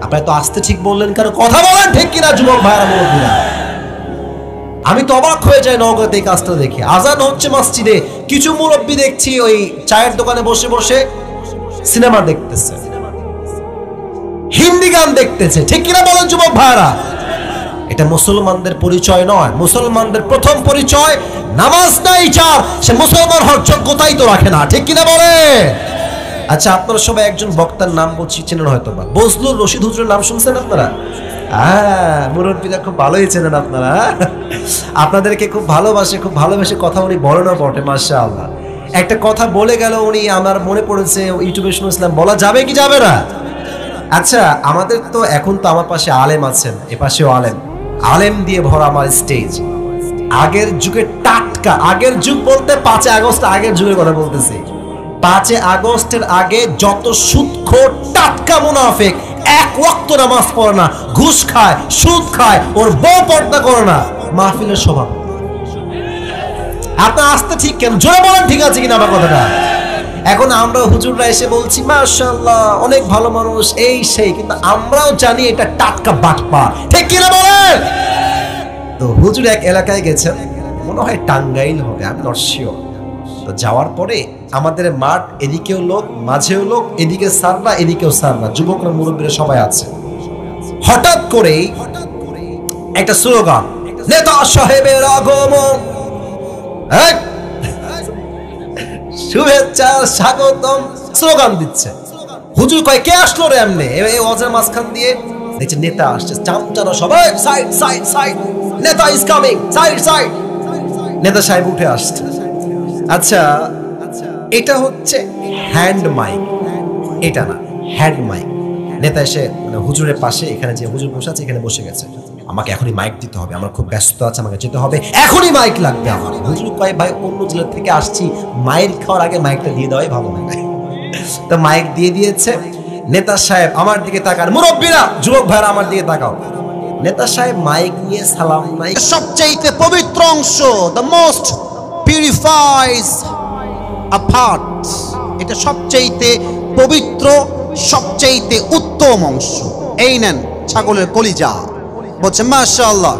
আপনারা তো আসতে ঠিক বললেন, কারণ কথা বলেন ঠিক কিনা যুবক ভাইরা মুরব্বীরা? আমি তো অবাক হয়ে যাই নওগাঁতে এই কাজটা দেখে। আজান হচ্ছে মসজিদে, কিছু মুরব্বী দেখছি ওই চায়ের দোকানে বসে বসে সিনেমা দেখতেছে, হিন্দি গান দেখতেছে। ঠিক কিনা বলেন যুবক ভাইরা? এটা মুসলমানদের পরিচয় নয়। মুসলমানদের প্রথম পরিচয় নামাজ নাই যার, সে মুসলমান হওয়ার যোগ্যতাই তো রাখে না। ঠিক কিনা বলে? আচ্ছা, আপনারা সবাই একজন বক্তার নাম বলছি, চেনেন হয়তো বা, বজলুর রশিদ হুজুরের নাম শুনছেন আপনারা? মুরব্বীরা খুব ভালোই চেনেন আপনারা। আপনাদেরকে খুব ভালোবাসে, খুব ভালোবেসে কথা উনি বলেনও বটে, মাশাআল্লাহ। একটা কথা বলে গেল উনি, আমার মনে পড়েছে, ইউটিউবে শুনেছিলাম, বলা যাবে কি যাবে না? আচ্ছা, আমাদের তো এখন তো আমার পাশে আলেম আছেন, এ পাশেও আলেম, আলেম দিয়ে ভরা আমার স্টেজ। আগের যুগে টাটকা, আগের যুগ বলতে 5 আগস্ট আগের যুগের কথা বলতেছি। 5 আগস্টের আগে যত সুদখোর টাটকা মুনাফিক, এক ওয়াক্ত নামাজ পড়ে না, ঘুষ খায়, সুদ খায়, ওর বউ পর্দা করে না, মাহফিলের স্বভাব। আপনার আসতে ঠিক কেন? জোরে বলেন ঠিক আছে কিনা আমার কথাটা? এখন আমরা হুজুররা এসে বলছি মাশাআল্লাহ অনেক ভালো মানুষ, এই সেই, কিন্তু আমরাও জানি এটা টাটকা বাটপা। ঠিক কিনা বলেন? তো হুজুর এক এলাকায় গেছেন, মনে হয় টাঙ্গাইল হবে, আমি নট শিওর। তো যাওয়ার পরে আমাদের মাঠ, এদিকেও লোক, মাঝেও লোক, এদিকে সাররা, এদিকেও সাররা, যুবকরা মুরব্বীরা সবাই আছে। হঠাৎ করেই একটা স্লোগান, নেতা সাহেবের আগমন। শুভেচ্ছা স্বাগতম স্লোগান দিচ্ছে। হুজুর কয় কে আসলো রে এমনি এই ওয়াজের মাঝখান দিয়ে? দেখছে নেতা আসছে, চামচারা সবাই সাইড সাইড সাইড, নেতা ইজ কামিং, সাইড সাইড। নেতা সাহেব উঠে আসছে। আচ্ছা, এটা হচ্ছে হ্যান্ড মাইক, এটা না হ্যান্ড মাইক। নেতা এসে মানে হুজুরের পাশে, এখানে যে হুজুর বসে আছে এখানে বসে গেছে। আমাকে এখনই মাইক দিতে হবে, আমার খুব ব্যস্ত আছে, আমাকে যেতে হবে, এখনই মাইক লাগবে আমার। হুজুর কয় ভাই অন্য জেলা থেকে আসছি, মাইক খাওয়ার আগে মাইকটা দিয়ে দেওয়াই ভালো লাগে। তো মাইক দিয়ে দিয়েছে। নেতা সাহেব আমার দিকে তাকান, মুরব্বীরা যুবক ভাইরা আমার দিকে তাকাও। নেতা সাহেব মাইক নিয়ে সালাম নাই। সবচেয়ে পবিত্র অংশ, দ্য মোস্ট পিউরিফাইজ আ পার্ট, এটা সবচেয়ে পবিত্র, সবচেয়ে উত্তম অংশ। এই নেন ছাগলের কলিজা। বলছে মাশাআল্লাহ,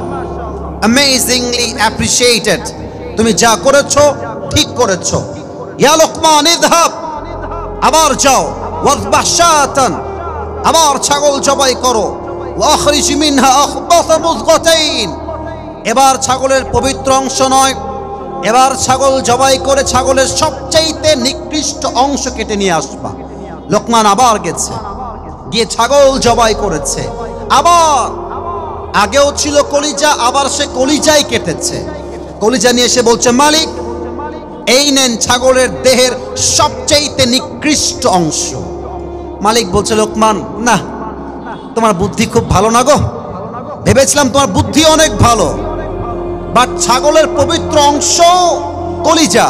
অ্যামেজিংলি অ্যাপ্রিশিয়েটেড, তুমি যা করেছো ঠিক করেছো। ইয়া লোকমান ইযহাব, আবার যাও, ওয়াযবাহ শাতান, আবার ছাগল জবাই করো, ওয়া আখরিজ মিনহা আখবাথা মুযগাতাইন। এবার ছাগলের পবিত্র অংশ নয়, এবার ছাগল জবাই করে ছাগলের সবচেয়ে নিকৃষ্ট অংশ কেটে নিয়ে আসবা। লোকমান আবার গেছে, গিয়ে ছাগল জবাই করেছে। আবার আগেও ছিল কলিজা, আবার সে কলিজাই কেটেছে। কলিজা নিয়ে এসে বলছে মালিক, এই নেন ছাগলের দেহের সবচেয়ে নিকৃষ্ট অংশ। মালিক বলছে লোকমান, না তোমার বুদ্ধি খুব ভালো না গো, ভেবেছিলাম তোমার বুদ্ধি অনেক ভালো, বাট ছাগলের পবিত্র অংশ কলিজা,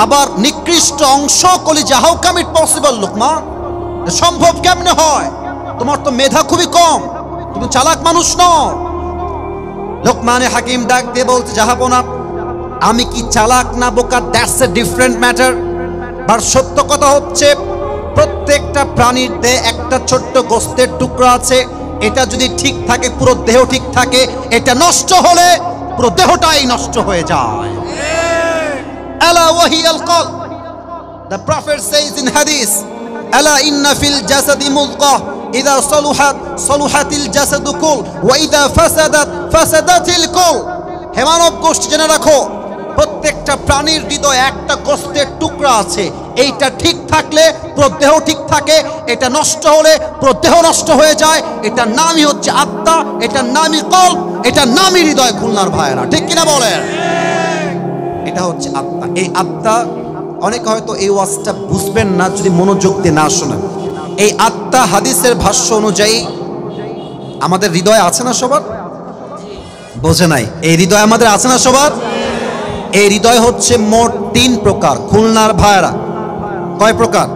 আবার নিকৃষ্ট অংশ কলিজা। How come it possible Lokman, সম্ভব কেমনে হয়? তোমার তো মেধা খুবই কম, তুমি চালাক মানুষ নও। লোকমানে হাকিম ডাক দিয়ে বলতে, জাহাপনা আমি কি চালাক না বোকা, that's a different matter. But সত্য কথা হচ্ছে প্রত্যেকটা প্রাণীর দেহে একটা ছোট্ট গোস্তের টুকরা আছে, এটা যদি ঠিক থাকে পুরো দেহ ঠিক থাকে, এটা নষ্ট হলে পুরো দেহটাই নষ্ট হয়ে যায়। আলা ওয়াহিয়াল কলব, দ্য প্রফেট সেজ ইন হাদিস, আলা ইন্না ফিল জাসাদি মুদগাহ ইযা সালুহাত সালুহাতিল জাসাদু কুল ওয়া ইযা ফাসাদাত ফাসাদাতিল কুল। হে মানব গোষ্ঠী জেনে রাখো, প্রত্যেকটা প্রাণীর হৃদয়ে একটা গোস্তের টুকরা আছে, এইটা ঠিক থাকলে পুরো দেহ ঠিক থাকে, এটা নষ্ট হলে পুরো দেহ নষ্ট হয়ে যায়। এটার নামই হচ্ছে আত্মা, এটার নামই কলব, এটার নামই হৃদয়। খুলনার ভাইয়েরা ঠিক কিনা বলেন? এটা হচ্ছে আত্মা। এই আত্মা, অনেকে হয়তো এই ওয়াজটা বুঝবেন না যদি মনোযোগ দিয়ে না শোনেন। এই আত্মা হাদিসের ভাষ্য অনুযায়ী আমাদের হৃদয় আছে না সবার? বোঝে নাই, এই হৃদয় আমাদের আছে না সবার? এই হৃদয় হচ্ছে মোট 3 প্রকার। খুলনার ভাইয়েরা কয় প্রকার?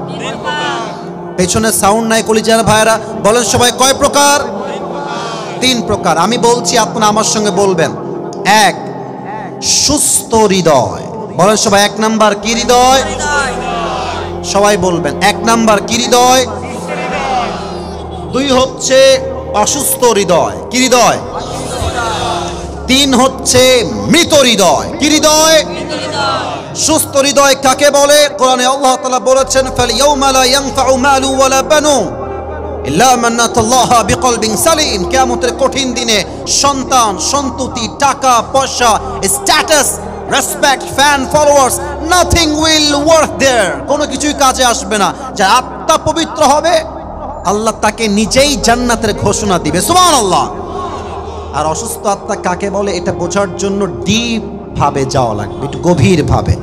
পেছনে সাউন্ড নাই, কলিজার ভাইয়েরা বলেন সবাই কয় প্রকার? 3 প্রকার। আমি বলছি, আপনারা আমার সঙ্গে বলবেন। 1, সুস্থ হৃদয়। বলেন সবাই 1 নাম্বার কি হৃদয়? সবাই বলবেন 1 নাম্বার কি হৃদয়? 2 হচ্ছে অসুস্থ হৃদয়, কি হৃদয়? 3 হচ্ছে মৃত হৃদয়, কি হৃদয়? সুস্থ হৃদয় কাকে বলে? কোরআনে আল্লাহ তাআলা বলেছেন, ফালইয়াউমা লা ইয়ানফাউ মালু ওয়ালা বানুন ইল্লা মান আতাল্লাহা বিকলবিন সালিম। কিয়ামতের কঠিন দিনে সন্তান, সন্ততি, টাকা পয়সা, status, respect, fan followers, nothing will work there. কোনো কিছুই কাজে আসবে না। যার আত্মা পবিত্র হবে, আল্লাহ তাকে নিজেই জান্নাতের ঘোষণা দিবে। সুবহানাল্লাহ। আর অসুস্থ আত্মা কাকে বলে এটা বোঝার জন্য ডিপ ভাবে যাওয়া লাগবে, একটু গভীর ভাবে।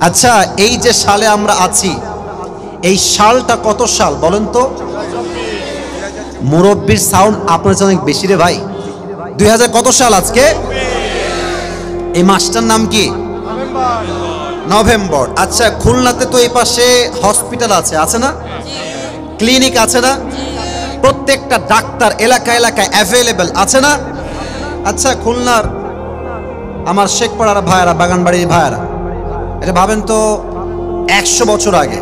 আচ্ছা, এই যে সালে আমরা আছি, এই সালটা কত সাল বলেন তো? মুরব্বির সাউন্ড আপনার চেয়ে অনেক বেশি রে ভাই। 2000 কত সাল আজকে? এই মাসটার নাম কি? নভেম্বর। আচ্ছা, খুলনাতে তো এই পাশে হসপিটাল আছে, আছে না? ক্লিনিক আছে না? প্রত্যেকটা ডাক্তার এলাকায় এলাকায় অ্যাভেলেবেল আছে না? আচ্ছা, খুলনার আমার শেখপাড়ার ভাইয়েরা, বাগানবাড়ির ভাইয়েরা, এটা ভাবেন তো 100 বছর আগে।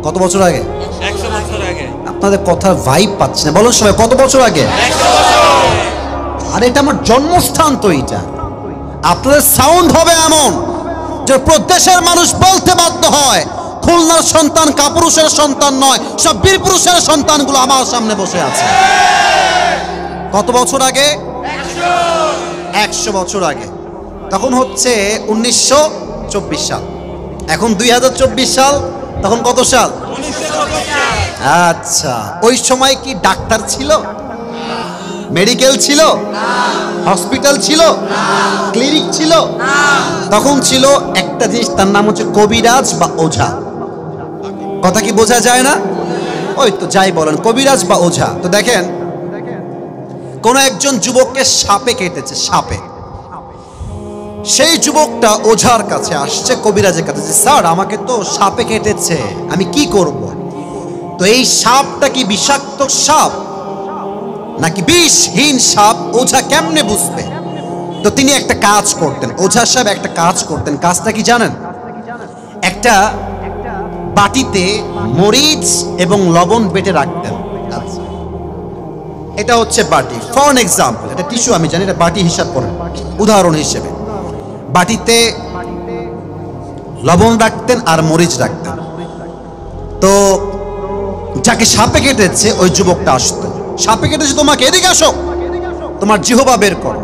কত বছর আগে? 100 বছর আগে। আপনাদের কথার ভাইব পাচ্ছি না, বলুন সবাই কত বছর আগে? 100 বছর। আর এটা আমার জন্মস্থান তো। এইটা আপনাদের সাউন্ড হবে এমন যে প্রদেশের মানুষ বলতে বাধ্য হয়, খুলনার সন্তান কাপুরুষের সন্তান নয়, সব বীর পুরুষের সন্তানগুলো আমার সামনে বসে আছে। কত বছর আগে? 100 বছর আগে। তখন হচ্ছে 1924 সাল। এখন 2024 সাল, তখন কত সাল? আচ্ছা, ওই সময় কি ডাক্তার ছিল, মেডিকেল ছিল, হসপিটাল ছিল, ক্লিনিক ছিল? তখন ছিল একটা জিনিস, তার নাম হচ্ছে কবিরাজ বা ওঝা। কথা কি বোঝা যায় না? ওই তো যাই বলেন, কবিরাজ বা ওঝা। তো দেখেন, কোন একজন যুবককে সাপে কেটেছে, সাপে। সেই যুবকটা ওঝার কাছে আসছে, কবিরাজের কাছে, স্যার আমাকে তো সাপে কেটেছে, আমি কি করব? তো এই সাপটা কি বিষাক্ত সাপ নাকি বিষহীন সাপ, ওঝা কেমনে বুঝবে? তো তিনি একটা কাজ করতেন, ওঝা সাহেব একটা কাজ করতেন। কাজটা কি জানেন? একটা বাটিতে মরিচ এবং লবণ বেটে রাখতেন। আচ্ছা, এটা হচ্ছে বাটি, ফর এক্সাম্পল, এটা টিস্যু আমি জানি, এটা বাটি হিসাব করেন, উদাহরণ হিসেবে। বাটিতে লবণ রাখতেন আর মরিচ রাখতেন। তো যাকে সাপে কেটেছে ওই যুবকটা আসতো, সাপে কেটেছে তোমাকে, এদিকে আসো, তোমার জিহ্বা বের করো।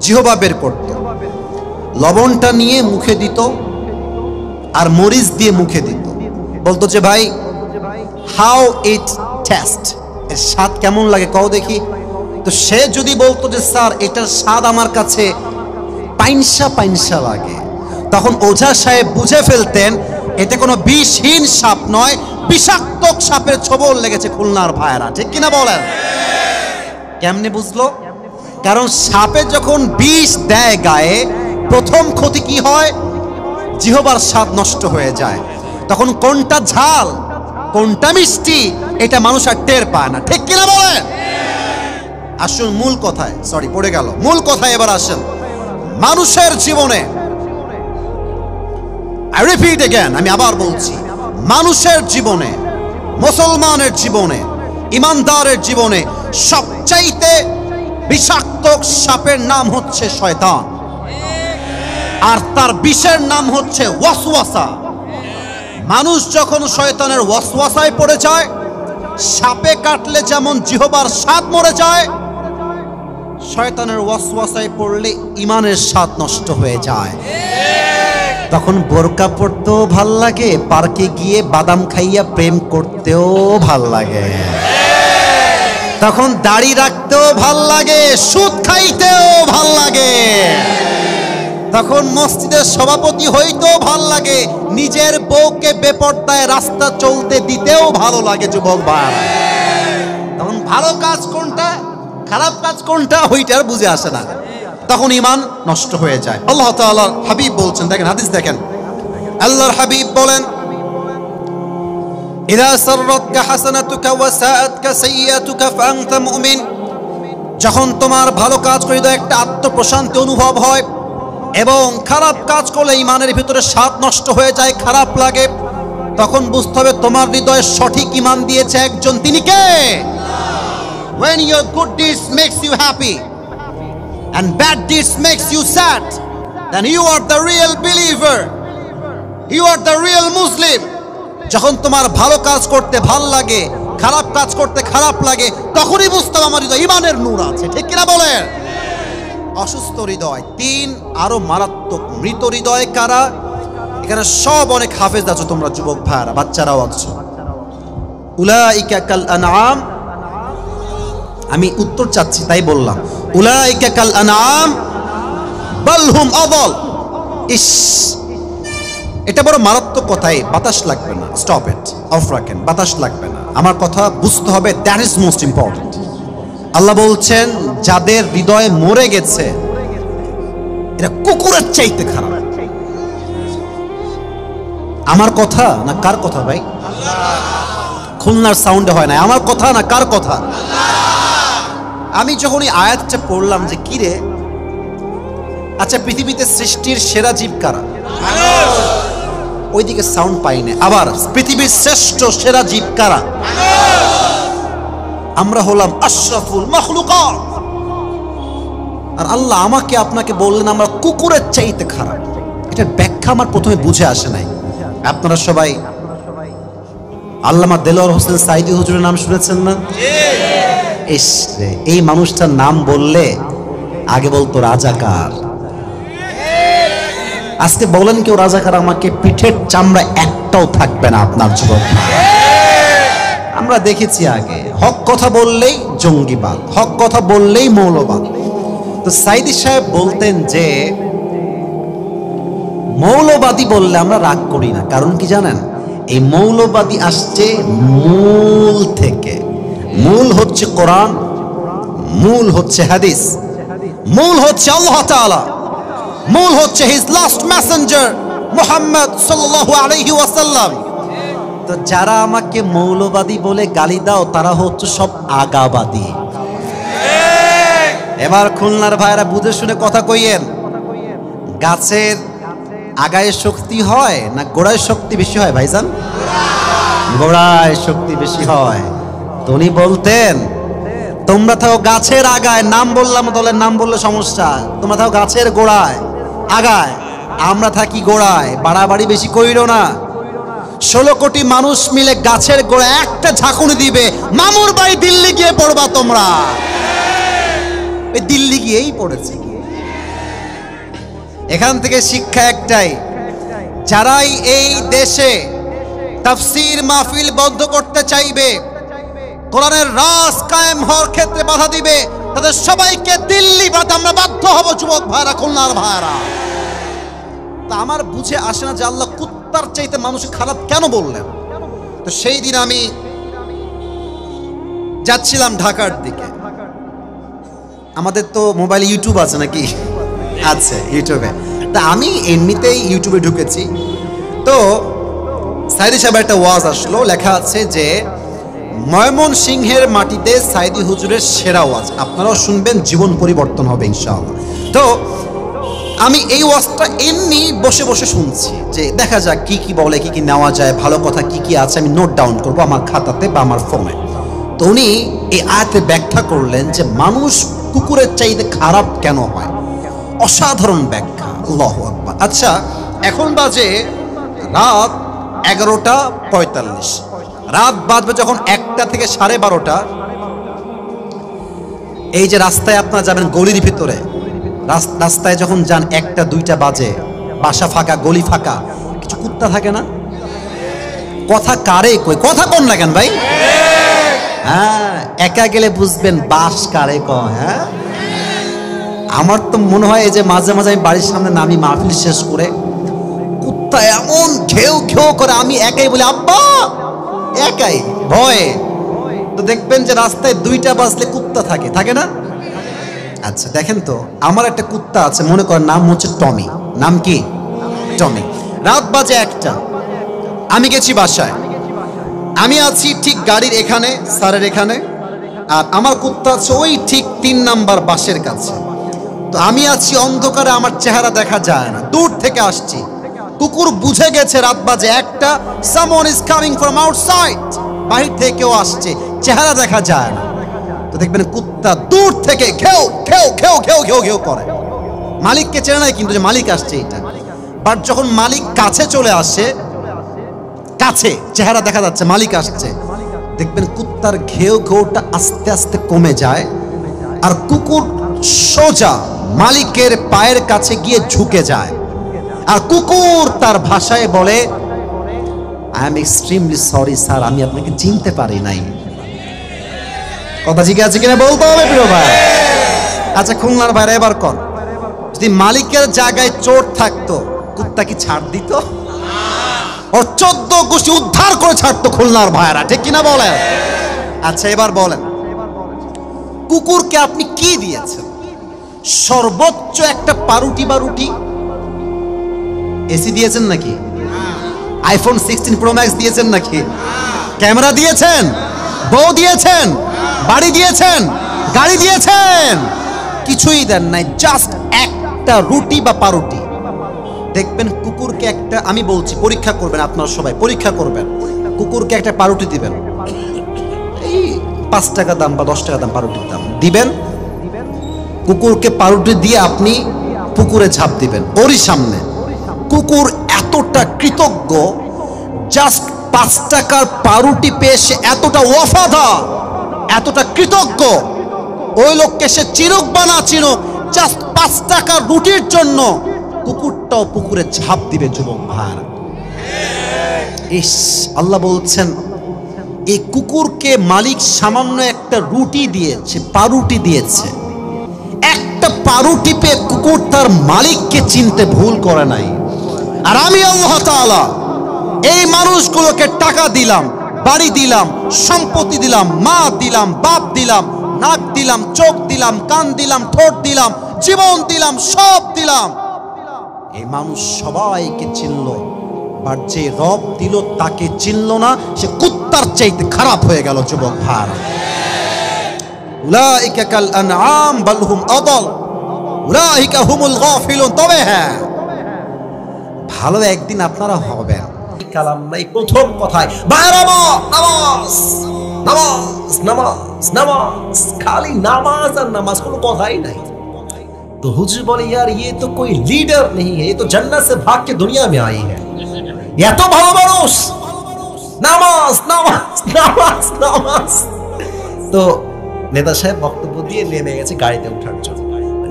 জিহ্বা বের করতো, লবণটা নিয়ে মুখে দিত আর মরিচ দিয়ে মুখে দিত, বলতো যে ভাই হাউ ইট টেস্ট, এর স্বাদ কেমন লাগে কও দেখি। তো সে যদি বলতো যে স্যার এটার স্বাদ আমার কাছে পাইনসা পাইনসা লাগে, তখন ওঝা সাহেব বুঝে ফেলতেন এতে কোনো বিষহীন সাপ নয়, বিষাক্ত সাপের ছোবল লেগেছে খুলনার ভাইরা, ঠিক কিনা বলেন? কেমনে বুঝলো? কারণ সাপে যখন বিষ দেয় গায়ে, প্রথম ক্ষতি কি হয়? জিহ্বার স্বাদ নষ্ট হয়ে যায়। তখন কোনটা ঝাল কোনটা মিষ্টি এটা মানুষ আর টের পায় না, ঠিক কিনা বলেন? আসুন মূল কথায়, সরি পড়ে গেল, মূল কথায় এবার আসেন। মানুষের জীবনে, I repeat again, আমি আবার বলছি, মানুষের জীবনে, মুসলমানের জীবনে, ইমানদারের জীবনে সবচাইতে বিষাক্ত সাপের নাম হচ্ছে শয়তান, আর তার বিষের নাম হচ্ছে ওয়াসওয়াসা। মানুষ যখন শয়তানের ওয়াসওয়াসায় পড়ে যায়, সাপে কাটলে যেমন জিহ্বার স্বাদ মরে যায়, শয়তানের ওয়াসওয়াসায় পড়লে ঈমানের স্বাদ নষ্ট হয়ে যায়। তখন বোরকা পড়তেও ভাল লাগে, পার্কে গিয়ে বাদাম খাইয়া প্রেম করতেও ভাল লাগে, তখন দাড়ি রাখতেও ভাল লাগে, সুদ খাইতেও ভাল লাগে, তখন মসজিদের সভাপতি হইতেও ভাল লাগে, নিজের বউকে বেপরদায় রাস্তা চলতে দিতেও ভালো লাগে। যুবক ভাই, তখন ভালো কাজ কোনটা খারাপ কাজ কোনটা ওইটার বুঝে আসে না, তখন ঈমান নষ্ট হয়ে যায়। আল্লাহ তাআলার হাবিব বলছেন, দেখেন হাদিস দেখেন, আল্লাহর হাবিব বলেন, ইযা সাররাতকা হাসানাতুকা ওয়া সাআতকা সাইয়্যাতুকা ফাআনতা মুমিন। যখন তোমার ভালো কাজ করে একটা আত্মপ্রশান্তি অনুভব হয়, এবং খারাপ কাজ করলে ঈমানের ভিতরে স্বাদ নষ্ট হয়ে যায়, খারাপ লাগে, তখন বুঝতে হবে তোমার হৃদয়ে সঠিক ঈমান দিয়েছে একজন, তিনি কে? When your good deeds makes you happy and bad deeds makes you sad, then you are the real believer, you are the real Muslim. যখন তোমার ভালো কাজ করতে ভাল লাগে, খারাপ কাজ করতে খারাপ লাগে, তখনই বুঝতে হবে আমার হৃদয়ে ঈমানের নূর আছে, ঠিক কিনা বলেন? অসুস্থ হৃদয়, তিন আরো মারাত্মক মৃত হৃদয় কারা? এখানে সব অনেক হাফেজ আছো তোমরা, যুবক ভাইরা, বাচ্চারাও আছো। উলাইকা কাল আনআম, আমি উত্তর চাচ্ছি তাই বললাম, উলাইকা কাল আনআম বাল হুম আযাল। ইস, এটা বড় মারাত্মক কথাই, বাতাস লাগবে না, স্টপ ইট, অফ রাখেন, বাতাস লাগবে না, আমার কথা বুঝতে হবে, দ্যাট ইজ মোস্ট ইম্পর্টেন্ট। আল্লাহ বলছেন যাদের হৃদয়ে মরে গেছে এরা কুকুরের চাইতে খারাপ। আমার কথা না কার কথা ভাই? খুলনার সাউন্ডে হয় না, আমার কথা না কার কথা? আমি যখন এই আয়াতটা পড়লাম যে কি রে, আচ্ছা পৃথিবীতে সৃষ্টির সেরা জীব কারা? ওইদিকে সাউন্ড পাই না। আবার পৃথিবীর শ্রেষ্ঠ সেরা জীব কারা? আমরা হলাম আশরাফুল মাখলুকাত। আর আল্লাহ আমাকে আপনাকে বললেন আমরা কুকুরের চাইতে খারাপ। এটার ব্যাখ্যা আমার প্রথমে বুঝে আসে নাই। আপনারা সবাই আল্লামা দেলোয়ার হোসেন সাইদি হুজুরের নাম শুনেছেন না? এই মানুষটার নাম বললে আগে বলতো রাজাকার, আজকে বলেন কেউ রাজাকার আমাকে, পিঠের চামড়া একটাও থাকবে না আপনার যুবক। আমরা দেখেছি আগে হক কথা বললেই জঙ্গিবাদ, হক কথা বললেই মৌলবাদ। তো সাইদি সাহেব বলতেন যে মৌলবাদী বললে আমরা রাগ করি না, কারণ কি জানেন? এই মৌলবাদী আসছে মূল থেকে। মূল হচ্ছে কোরআন, মূল হচ্ছে হাদিস, মূল হচ্ছে আল্লাহ তাআলা, মূল হচ্ছে হিজ লাস্ট মেসেঞ্জার মুহাম্মদ সাল্লাল্লাহু আলাইহি ওয়াসাল্লাম। তো যারা আমাকে মৌলবাদী বলে গালি দাও তারা হচ্ছে সব আগাবাদী। এবার খুলনার ভাইরা বুঝে শুনে কথা কইয়েন, গাছের আগায় শক্তি হয় না গোড়ায় শক্তি বেশি হয় ভাইজান? গোড়ায় শক্তি বেশি হয়। তো উনি বলতেন তোমরা থাকো গাছের আগায়, নাম বললাম দলের নাম বললে সমস্যা, তোমরা থাকো গাছের গোড়ায় আগায়, আমরা থাকি গোড়ায়, বাড়াবাড়ি বেশি কইরো না। 16 কোটি মানুষ মিলে গাছের গোড়ায় একটা ঝাঁকুনি দিবে, মামুর বাড়ি দিল্লি গিয়ে পড়বা তোমরা। এই দিল্লি গিয়েই পড়েছে। এখান থেকে শিক্ষা একটাই, যারাই এই দেশে তাফসীর মাহফিল বন্ধ করতে চাইবে, কোরআনের রাজ কায়েম হওয়ার ক্ষেত্রে বাধা দিবে, তাদের সবাইকে দিল্লি বাদ আমরা বাধ্য হব। যুবক ভাইরা, খুলনার ভাইরা, তা আমার বুঝে আসে না যে আল্লাহ কুত্তার চাইতে মানুষ খারাপ কেন বললেন। তো সেই দিন আমি যাচ্ছিলাম ঢাকার দিকে। আমাদের তো মোবাইল ইউটিউব আছে নাকি? আছে ইউটিউবে। তা আমি এমনিতেই ইউটিউবে ঢুকেছি, তো সাইদি সাহেব একটা ওয়াজ আসলো, লেখা আছে যে ময়মনসিংহের মাটিতে সাইদি হুজুরের সেরা ওয়াজ, আপনারাও শুনবেন, জীবন পরিবর্তন হবে ইনশাআল্লাহ। তো আমি এই ওয়াজটা এমনি বসে বসে শুনছি যে দেখা যাক কি কি বলে, কি কি নেওয়া যায়, ভালো কথা কি কি আছে আমি নোট ডাউন করবো আমার খাতাতে বা আমার ফোনে। তো উনি এই আয়াতে ব্যাখ্যা করলেন যে মানুষ কুকুরের চাইতে খারাপ কেন হয়। অসাধারণ ব্যাখ্যা, আল্লাহু আকবার। আচ্ছা, এখন বাজে রাত 11:45, রাত বাজবে যখন 1টা থেকে 12:30। এই যে রাস্তায় আপনারা যাবেন গলির ভিতরে, রাস্তায় যখন যান 1টা 2টা বাজে, বাসা ফাঁকা, গলি ফাঁকা, কিছু কুত্তা থাকে না? কথা কারে কই, কথা কোন লাগেন ভাই? হ্যাঁ, একা গেলে বুঝবেন বাস কারে কয়। হ্যাঁ, আমার তো মনে হয় এই যে মাঝে মাঝে আমি বাড়ির সামনে নামি মাহফিল শেষ করে, কুত্তা এমন ঘেউ ঘেউ করে, আমি একাই বলি আব্বা, একাই ভয়ে। তো দেখবেন যে রাস্তায় 2টা বাজলে কুত্তা থাকে, থাকে না? আচ্ছা দেখেন তো, আমার একটা কুত্তা আছে, মনে করেন নাম হচ্ছে টমি। নাম কি? টমি। রাত বাজে 1টা, আমি গেছি বাসায়, আমি আছি ঠিক গাড়ির এখানে, স্যারের এখানে, আর আমার কুত্তা আছে ওই ঠিক 3 নাম্বার বাসের কাছে। তো আমি আছি অন্ধকারে, আমার চেহারা দেখা যায় না, দূর থেকে আসছি। কুকুর বুঝে গেছে রাত বাজে 1টা, someone is coming from outside, বাহির থেকে কেউ আসছে, চেহারা দেখা যায় না। তো দেখবেন কুত্তা দূর থেকে ঘেউ ঘেউ ঘেউ ঘেউ ঘেউ ঘেউ করে। মালিককে চেনে নাই কিন্তু যে মালিক আসছে এটা। বাট যখন মালিক কাছে চলে আসে, কাছে চেহারা দেখা যাচ্ছে মালিক আসছে, দেখবেন কুত্তার ঘেউ ঘেউটা আস্তে আস্তে কমে যায়, আর কুকুর সোজা মালিকের পায়ের কাছে গিয়ে ঝুঁকে যায়। আর কুকুর তার ভাষায় বলে, I am extremely sorry sir, আমি আপনাকে চিনতে পারি নাই। কথা ঠিক আছে কিনা বলতে হবে প্রিয় ভাই। আচ্ছা খুলনার ভাইরা এবার কর, যদি মালিকের জায়গায় চোর থাকতো কুত্তা কি ছাড় দিত? ওর 14 গোষ্ঠী উদ্ধার করে ছাড়তো খুলনার ভাইরা, ঠিক কিনা বলেন? আচ্ছা এবার বলেন, কুকুরকে আপনি কি দিয়েছেন? সর্বোচ্চ একটা পাউরুটি বা রুটি। এসি দিয়েছেন নাকি? আইফোন 16 প্রো ম্যাক্স দিয়েছেন নাকি? ক্যামেরা দিয়েছেন? বউ দিয়েছেন? বাড়ি দিয়েছেন? গাড়ি দিয়েছেন? কিছুই দেন নাই, জাস্ট একটা রুটি বা পাউরুটি। দেখবেন কুকুরকে একটা, আমি বলছি পরীক্ষা করবেন, আপনারা সবাই পরীক্ষা করবেন, কুকুরকে একটা পাউরুটি দিবেন, এই 5 টাকা দাম বা 10 টাকা দাম পাউরুটির দাম দিবেন, কুকুরকে পাউরুটি দিয়ে আপনি পুকুরে ঝাঁপ দিবেন ওরই সামনে। কুকুর এতটা কৃতজ্ঞ, জাস্ট 5 টাকার পাউরুটি পেয়ে সে এতটা ওয়াফাদার, এতটা কৃতজ্ঞ, ওই লোককে সে চিনুক বা না চিনুক, জাস্ট 5 টাকার রুটির জন্য কুকুরটাও পুকুরে ঝাঁপ দিবে যুবক ভাইরা। ইস, আল্লাহ বলছেন এই কুকুরকে মালিক সামান্য একটা রুটি দিয়েছে, পাউরুটি দিয়েছে। একটা পাউরুটি পেয়ে কুকুর তার মালিককে চিনতে ভুল করে নাই। আর আমি আল্লাহ তাআলা এই মানুষগুলোকে টাকা দিলাম, বাড়ি দিলাম, সম্পত্তি দিলাম, মা দিলাম, বাপ দিলাম, নাক দিলাম, চোখ দিলাম, কান দিলাম, ঠোঁট দিলাম, জীবন দিলাম, সব দিলাম। এই মানুষ সবাইকে চিনল, আর যে রব দিল তাকে চিনল না, সে কুত্তার চাইতে খারাপ হয়ে গেল যুবক ভাই। উলাইকা কাল আনআম বাল হুম আদাল উলাইকা হুমুল গাফিলুন। তবে হ্যাঁ, ভালো একদিন আপনারা হবেন। কালাম নাই প্রথম কথায় বাইরামা নামাজ নামাজ নামাজ নামাজ, খালি নামাজ আর নামাজ, কোনো কথাই নাই। तो हुजूर बोले यार ये तो कोई लीडर नहीं है, ये तो जन्नत से भाग के दुनिया में आई है। या तो भालो মানুষ নামাজ নামাজ নামাজ নামাজ। তো নেতা সাহেব বক্তব্য দিয়ে নেমে গেছে গাড়িতে ওঠার জন্য।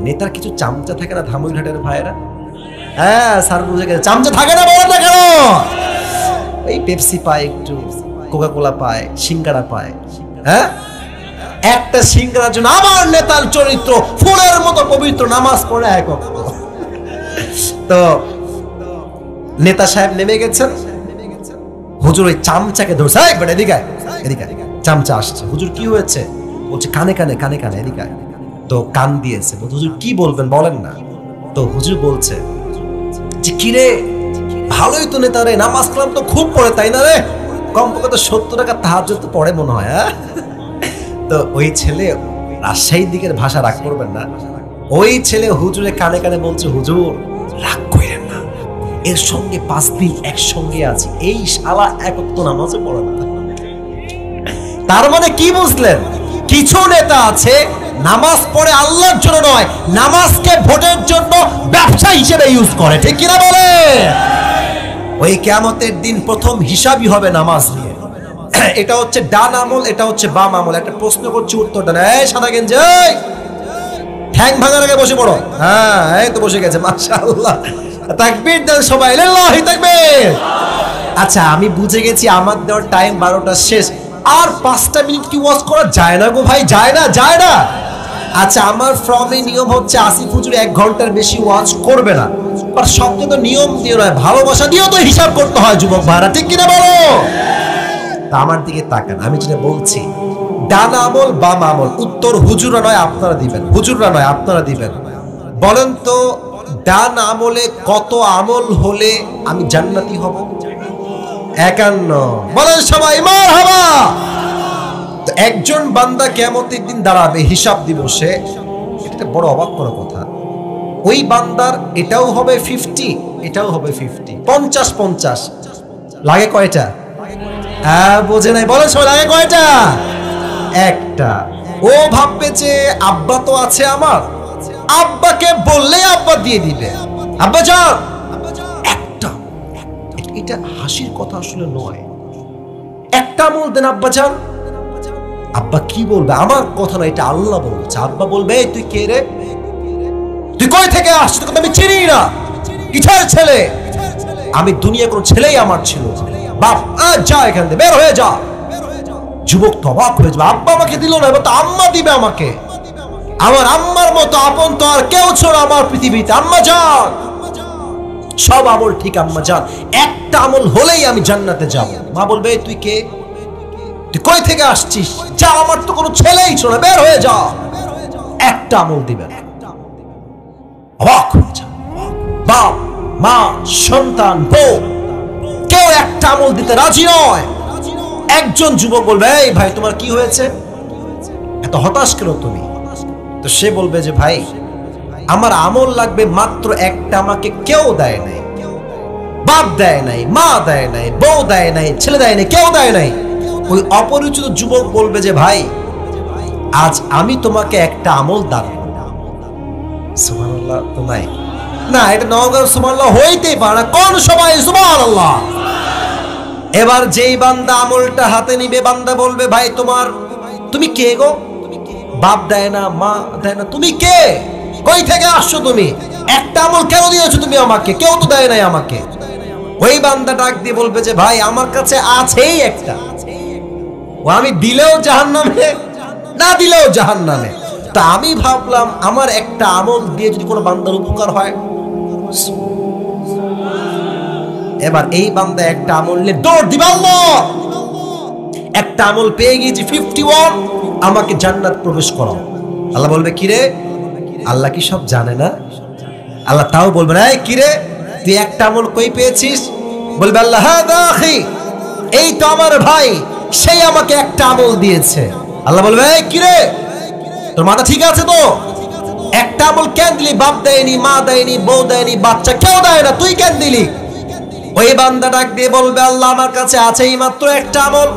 নেতার কিছু চামচা থাকে না ধামইঘাটের ভাইয়েরা, হ্যাঁ স্যার বুঝে গেছে, চামচা থাকে না বলেন না কেন? এই পেপসি পায়, একটু কোকা কোলা পায়, সিঙ্গারা পায়। হ্যাঁ, একটা সিঙ্গারার জন্য আমার নেতার চরিত্র ফুলের মতো পবিত্র, নামাজ পড়ে এক ওয়াক্ত। তো নেতা সাহেব নেমে গেছেন, হুজুর ওই চামচাকে ধরছে, একবার এদিকে এদিকে, চামচা আসছে। হুজুর কি হয়েছে? বলছে কানে কানে কানে কানে, এদিকে। তো কান দিয়েছে, হুজুর কি বলবেন বলেন না। তো হুজুর বলছে যে কি রে, ভালোই তো নেতা রে, নামাজ কালাম তো খুব পড়ে তাই না রে? কমপক্ষে তো 70 টাকা তাহাজ্জুদ তো পড়ে মনে হয়। হ্যাঁ, তো ওই ছেলে রাজশাহীর দিকের ভাষা, রাগ করবেন না, ওই ছেলে হুজুরে কানে কানে বলছে হুজুর রাগ করেন না, এর সঙ্গে 5 দিন একসঙ্গে আছি, এই শালা এক ওয়াক্ত নামাজও পড়ে না। তার মানে কি বুঝলেন? কিছু নেতা আছে নামাজ পড়ে আল্লাহর জন্য নয়, নামাজকে ভোটের জন্য ব্যবসা হিসেবে ইউজ করে, ঠিক কিনা বলে? ওই কিয়ামতের দিন প্রথম হিসাবই হবে নামাজ নিয়ে। এটা হচ্ছে ডান আমল, এটা হচ্ছে বাম আমল। একটা প্রশ্ন করছি, উত্তর দেন। এই সাদা গেঞ্জি, ঠ্যাং ভাঙার আগে বসে পড়ো। হ্যাঁ, এই তো বসে গেছে, মাশাআল্লাহ। তাকবীর দেন সবাই, লিল্লাহি তাকবীর। আচ্ছা, আমি বুঝে গেছি আমার দেওয়ার টাইম 12টা শেষ, আর 5টা মিনিট কি ওয়াজ করা যায় না গো ভাই? যায় না, যায় না। আচ্ছা, আমার ফ্রমে নিয়ম হচ্ছে আসিফ হুজুর 1 ঘন্টার বেশি ওয়াজ করবে না। আর সবচেয়ে তো নিয়ম দিয়ে নয়, ভালোবাসা দিয়েও তো হিসাব করতে হয় যুবক ভাইরা, ঠিক কিনা বলো? আমার দিকে তাকান, আমি যেটা বলছি ডান আমল বাম আমল, উত্তর হুজুররা নয় আপনারা দিবেন, হুজুররা নয় আপনারা দিবেন। বলেন তো ডান আমলে কত আমল হলে আমি জান্নাতি হব? 51। বলেন সবাই মারহাবা। তো একজন বান্দা কিয়ামতের দিন দাঁড়াবে হিসাব দিবসে, এটা বড় অবাক করা কথা। ওই বান্দার এটাও হবে 50, এটাও হবে 50, 50-50 লাগে কয়টা? হ্যাঁ, বোঝে নাই, বলেন সবাই লাগে কয়টা? একটা। ও ভাববে যে আব্বা তো আছে আমার, আব্বাকে বললেই আব্বা দিয়ে দিবে, আব্বা যান একটা। এটা হাসির কথা আসলে নয়। একটা আমল দেন আব্বা যান, আব্বা কি বলবে? আমার কথা না, এটা আল্লাহ বলছে। আব্বা বলবে তুই কে রে, তুই কই থেকে আসছিস, তোকে আমি চিনি না, কিসের ছেলে? আমি দুনিয়া কোনো ছেলেই আমার ছিল। বাপ যা এখান থেকে, বের হয়ে যা। যুবক তো অবাক হয়ে যাবে, আব্বা আমাকে দিল না, এবার তো আম্মা দিবে আমাকে। আমার আম্মার মতো আপন তো আর কেউ ছিল আমার পৃথিবীতে। আম্মা যান, সব আমল ঠিক আম্মা যান, একটা আমল হলেই আমি জান্নাতে যাব। মা বলবে তুই কে, তুই কই থেকে আসছিস? যা, আমার তো কোনো ছেলেই ছিল না, বের হয়ে যা। একটা আমল দিবেন, অবাক হয়ে যা। বাপ মা সন্তান বউ কেউ একটা আমল দিতে রাজি নয়। একজন যুবক বলবে এই ভাই তোমার কি হয়েছে, এত হতাশ কেন তুমি? তো সে বলবে যে ভাই আমার আমল লাগবে মাত্র একটা, আমাকে কেউ দেয় নাই, বাপ দেয় নাই, মা দেয় নাই, বউ দেয় নাই, ছেলে দেয় নাই, কেউ দেয় নাই। ওই অপরিচিত যুবক বলবে যে ভাই আজ আমি তোমাকে একটা আমল দান। সুবহানাল্লাহ তো নাই না, এটা নওগাঁর সুবহানাল্লাহ হইতেই পারে না, কোন সবাই সুবহানাল্লাহ। এবার যেই বান্দা আমলটা হাতে নিবে, বান্দা বলবে ভাই তুমি কে গো? বাপ দেয় না, মা দেয় না, তুমি কে, কই থেকে আসছো তুমি? একটা আমল কেন দিয়েছো তুমি আমাকে? কেউ তো দেয় নাই আমাকে। ওই বান্দা ডাক দিয়ে বলবে যে ভাই আমার কাছে আছেই একটা, ও আমি দিলেও জাহান্নামে, না দিলেও জাহান্নামে। তা আমি ভাবলাম আমার একটা আমল দিয়ে যদি কোনো বান্দার উপকার হয়। এবার এই বান্দা একটা আমল নিয়ে দৌড় দিবে, আল্লাহ একটা আমল পেয়ে গিয়েছি 51, আমাকে জান্নাত প্রবেশ করাও। আল্লাহ বলবে কিরে, আল্লাহ কি সব জানে না? আল্লাহ তাও বলবে না, এই কিরে তুই একটা আমল কই পেয়েছিস? বলবে আল্লাহ হাদা আখি, এই তো আমার ভাই, সেই আমাকে একটা আমল দিয়েছে। আল্লাহ বলবে এই কিরে তোর মাথা ঠিক আছে তো? একটা আমল কেন দিলি? বাপ দেয়নি, মা দেয়নি, বউ দেয়নি, বাচ্চা কেউ দেয় না, তুই কেন দিলি? ওই বান্দা ডাক দিয়ে বলবে আল্লাহ আমার কাছে আছেই মাত্র একটা আমল,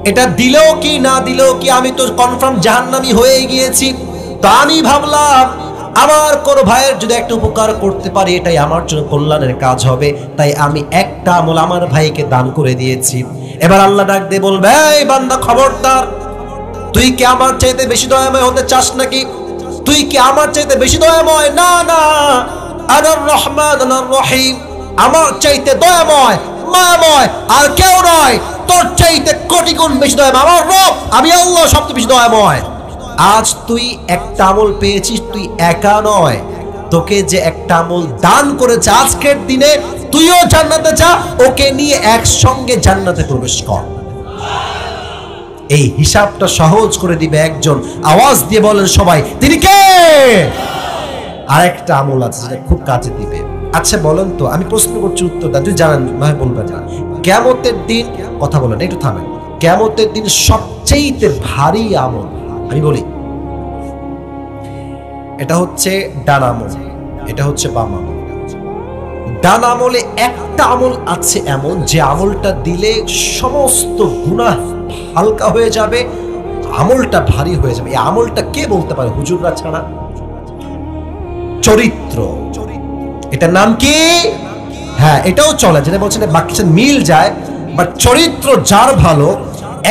এটা দিলেও কি না দিলেও কি আমি তো কনফার্ম জাহান্নামী হয়ে গিয়েছি। তো আমি ভাবলাম আমার কোন ভাইয়ের যদি একটা উপকার করতে পারি এটাই আমার জন্য কল্যাণের কাজ হবে, তাই আমি একটা আমল আমার ভাইকে দান করে দিয়েছি। এবার আল্লাহ ডাক দিয়ে বলবে এই বান্দা খবরদার, তুই কি আমার চাইতে বেশি দয়াময় হতে চাস নাকি? তুই কি আমার চাইতে বেশি দয়াময়? না না, আনার রহমান আনার রহিম, আমার চাইতে দয়াময় মায়াময় আর কেউ নয়, তোর চাইতে কোটি গুণ বেশি দয়াময় আমার রব, আমি আল্লাহ সবচেয়ে বেশি দয়াময়। আজ তুই একটা আমল পেয়েছিস, তুই একা নয়, তোকে যে একটা আমল দান করেছে আজকের দিনে তুইও জান্নাতে যা, ওকে নিয়ে একসঙ্গে জান্নাতে প্রবেশ কর। এই হিসাবটা সহজ করে দিবে একজন, আওয়াজ দিয়ে বলেন সবাই তিনি কে? আরেকটা আমল আছে যেটা খুব কাজে দিবে। আচ্ছা বলেন তো, আমি প্রশ্ন করছি উত্তর দেন, তুই জানেন ভাই বলবেন না। কিয়ামতের দিন, কথা বলেন একটু থামেন, কিয়ামতের দিন সবচেয়ে ভারী আমল আমি বলি, এটা হচ্ছে ডান আমল, এটা হচ্ছে বাম আমল। ডান আমলে একটা আমল আছে এমন যে আমলটা দিলে সমস্ত গুনাহ হালকা হয়ে যাবে, আমলটা ভারী হয়ে যাবে। এই আমলটা কে বলতে পারে হুজুররা ছাড়া? চরিত্র। এটার নাম কি? হ্যাঁ এটাও চলে, যেটা বলছেন বাকি মিল যায়, বাট চরিত্র যার ভালো,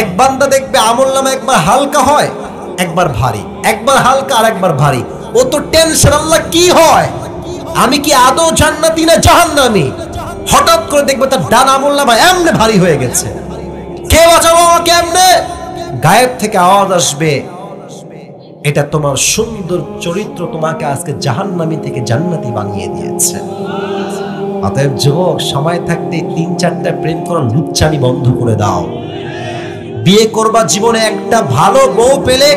এক বান্দা দেখবে আমল নামা একবার হালকা হয় একবার ভারী, একবার হালকা আর একবার ভারী। ও তো টেনশন, আল্লাহ কি হয়, আমি কি আদৌ জান্নাতি না জাহান্নামী? হঠাৎ করে দেখবে তার ডান আমল নামা এমনে ভারী হয়ে গেছে, কে বাঁচাবো আমাকে? এমনে গায়েব থেকে আওয়াজ আসবে, এটা তোমার সুন্দর চরিত্র তোমাকে আজকে জাহান্নামী থেকে জান্নাতি বানিয়ে দিয়েছে। অতএব যুবক, সময় থাকতে 3-4টা প্রেম করার লুচ্চামি বন্ধ করে দাও। বিয়ে করবা, জীবনে একটা ভালো বউ পেলে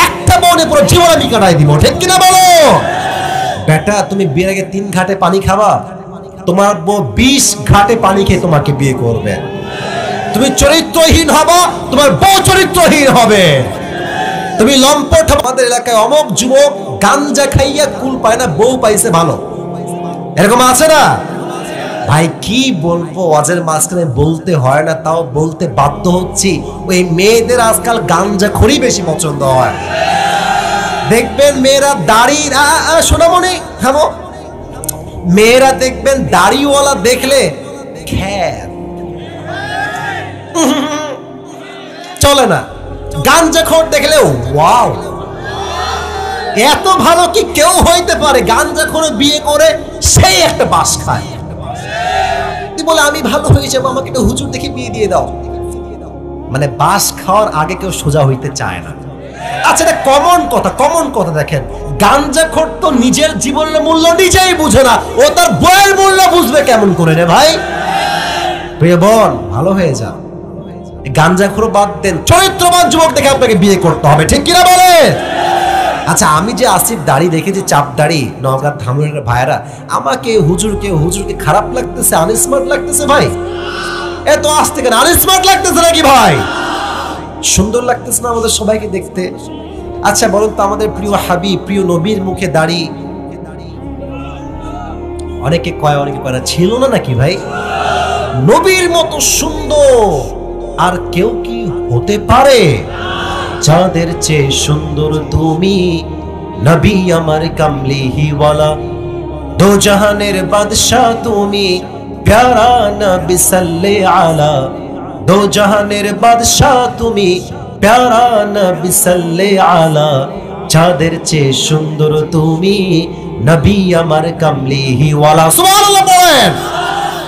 একটা বউনে পুরো জীবন আমি কাটাই দিব, ঠিক কিনা বলো? বেটা তুমি বিয়ের আগে 3 ঘাটে পানি খাবা, তোমার বউ 20 ঘাটে পানি খেয়ে তোমাকে বিয়ে করবে। তুমি চরিত্রহীন হবা, তোমার বউ চরিত্রহীন হবে। তুমি লম্পট। আমাদের এলাকায় অমক যুবক গাঞ্জা খাইয়া কুল পায় না, বউ পাইছে ভালো, এরকম আছে না ভাই? কি বলবো, ওয়াজের মাঝখানে বলতে হয় না, তাও বলতে বাধ্য হচ্ছি। ওই মেয়েদের আজকাল গাঞ্জা খড়ি বেশি পছন্দ হয়। দেখবেন মেয়েরা দাড়ি, সোনামণি থামো, মেয়েরা দেখবেন দাড়িওয়ালা দেখলে খ্যাত চলে না, গাঞ্জাখোর দেখলে ওয়াও, এত ভালো কি কেউ হইতে পারে? গাঞ্জাখোর বিয়ে করে সেই একটা বাস খায়, বলে আমি ভালো হয়ে যাবো, আমাকে একটা হুজুর দেখে বিয়ে দিয়ে দাও। মানে বাস খাওয়ার আগে কেউ সোজা হইতে চায় না। আচ্ছা এটা কমন কথা, কমন কথা। দেখেন গাঞ্জাখোর তো নিজের জীবনের মূল্য নিজেই বুঝে না, ও তার বইয়ের মূল্য বুঝবে কেমন করে রে ভাই? প্রিয় বোন, ভালো হয়ে যান, গাঞ্জাখোর বাদ দেন, চরিত্রবান যুবক দেখে আপনাকে বিয়ে করতে হবে, ঠিক কিনা বলে? আচ্ছা আমি যে আসিফ দাড়ি দেখেছি, চাপ দাড়ি, নওগাঁ ধামুরের ভাইরা, আমাকে হুজুরকে খারাপ লাগতেছে, আনস্মার্ট লাগতেছে ভাই। এত আসতে কেন, আনস্মার্ট লাগতেছে নাকি ভাই? সুন্দর লাগতেছে না আমাদের সবাইকে দেখতে? আচ্ছা বলুন তো, আমাদের প্রিয় হাবিব, প্রিয় নবীর মুখে দাড়ি অনেকে কয় অনেকে কয় না, ছিল না নাকি ভাই? নবীর মতো সুন্দর আর কেউ কি হতে পারে? চাঁদের চেয়ে সুন্দর তুমি, নবী আমার কামলিওয়ালা, দো জাহানের বাদশাহ তুমি, প্যারা নবী সাল্লে আলা, দো জাহানের বাদশাহ তুমি, প্যারা নবী সাল্লে আলা। চাঁদের চেয়ে সুন্দর তুমি, নবী আমার কামলিহি ওয়ালা, সুবহানাল্লাহ বলেন।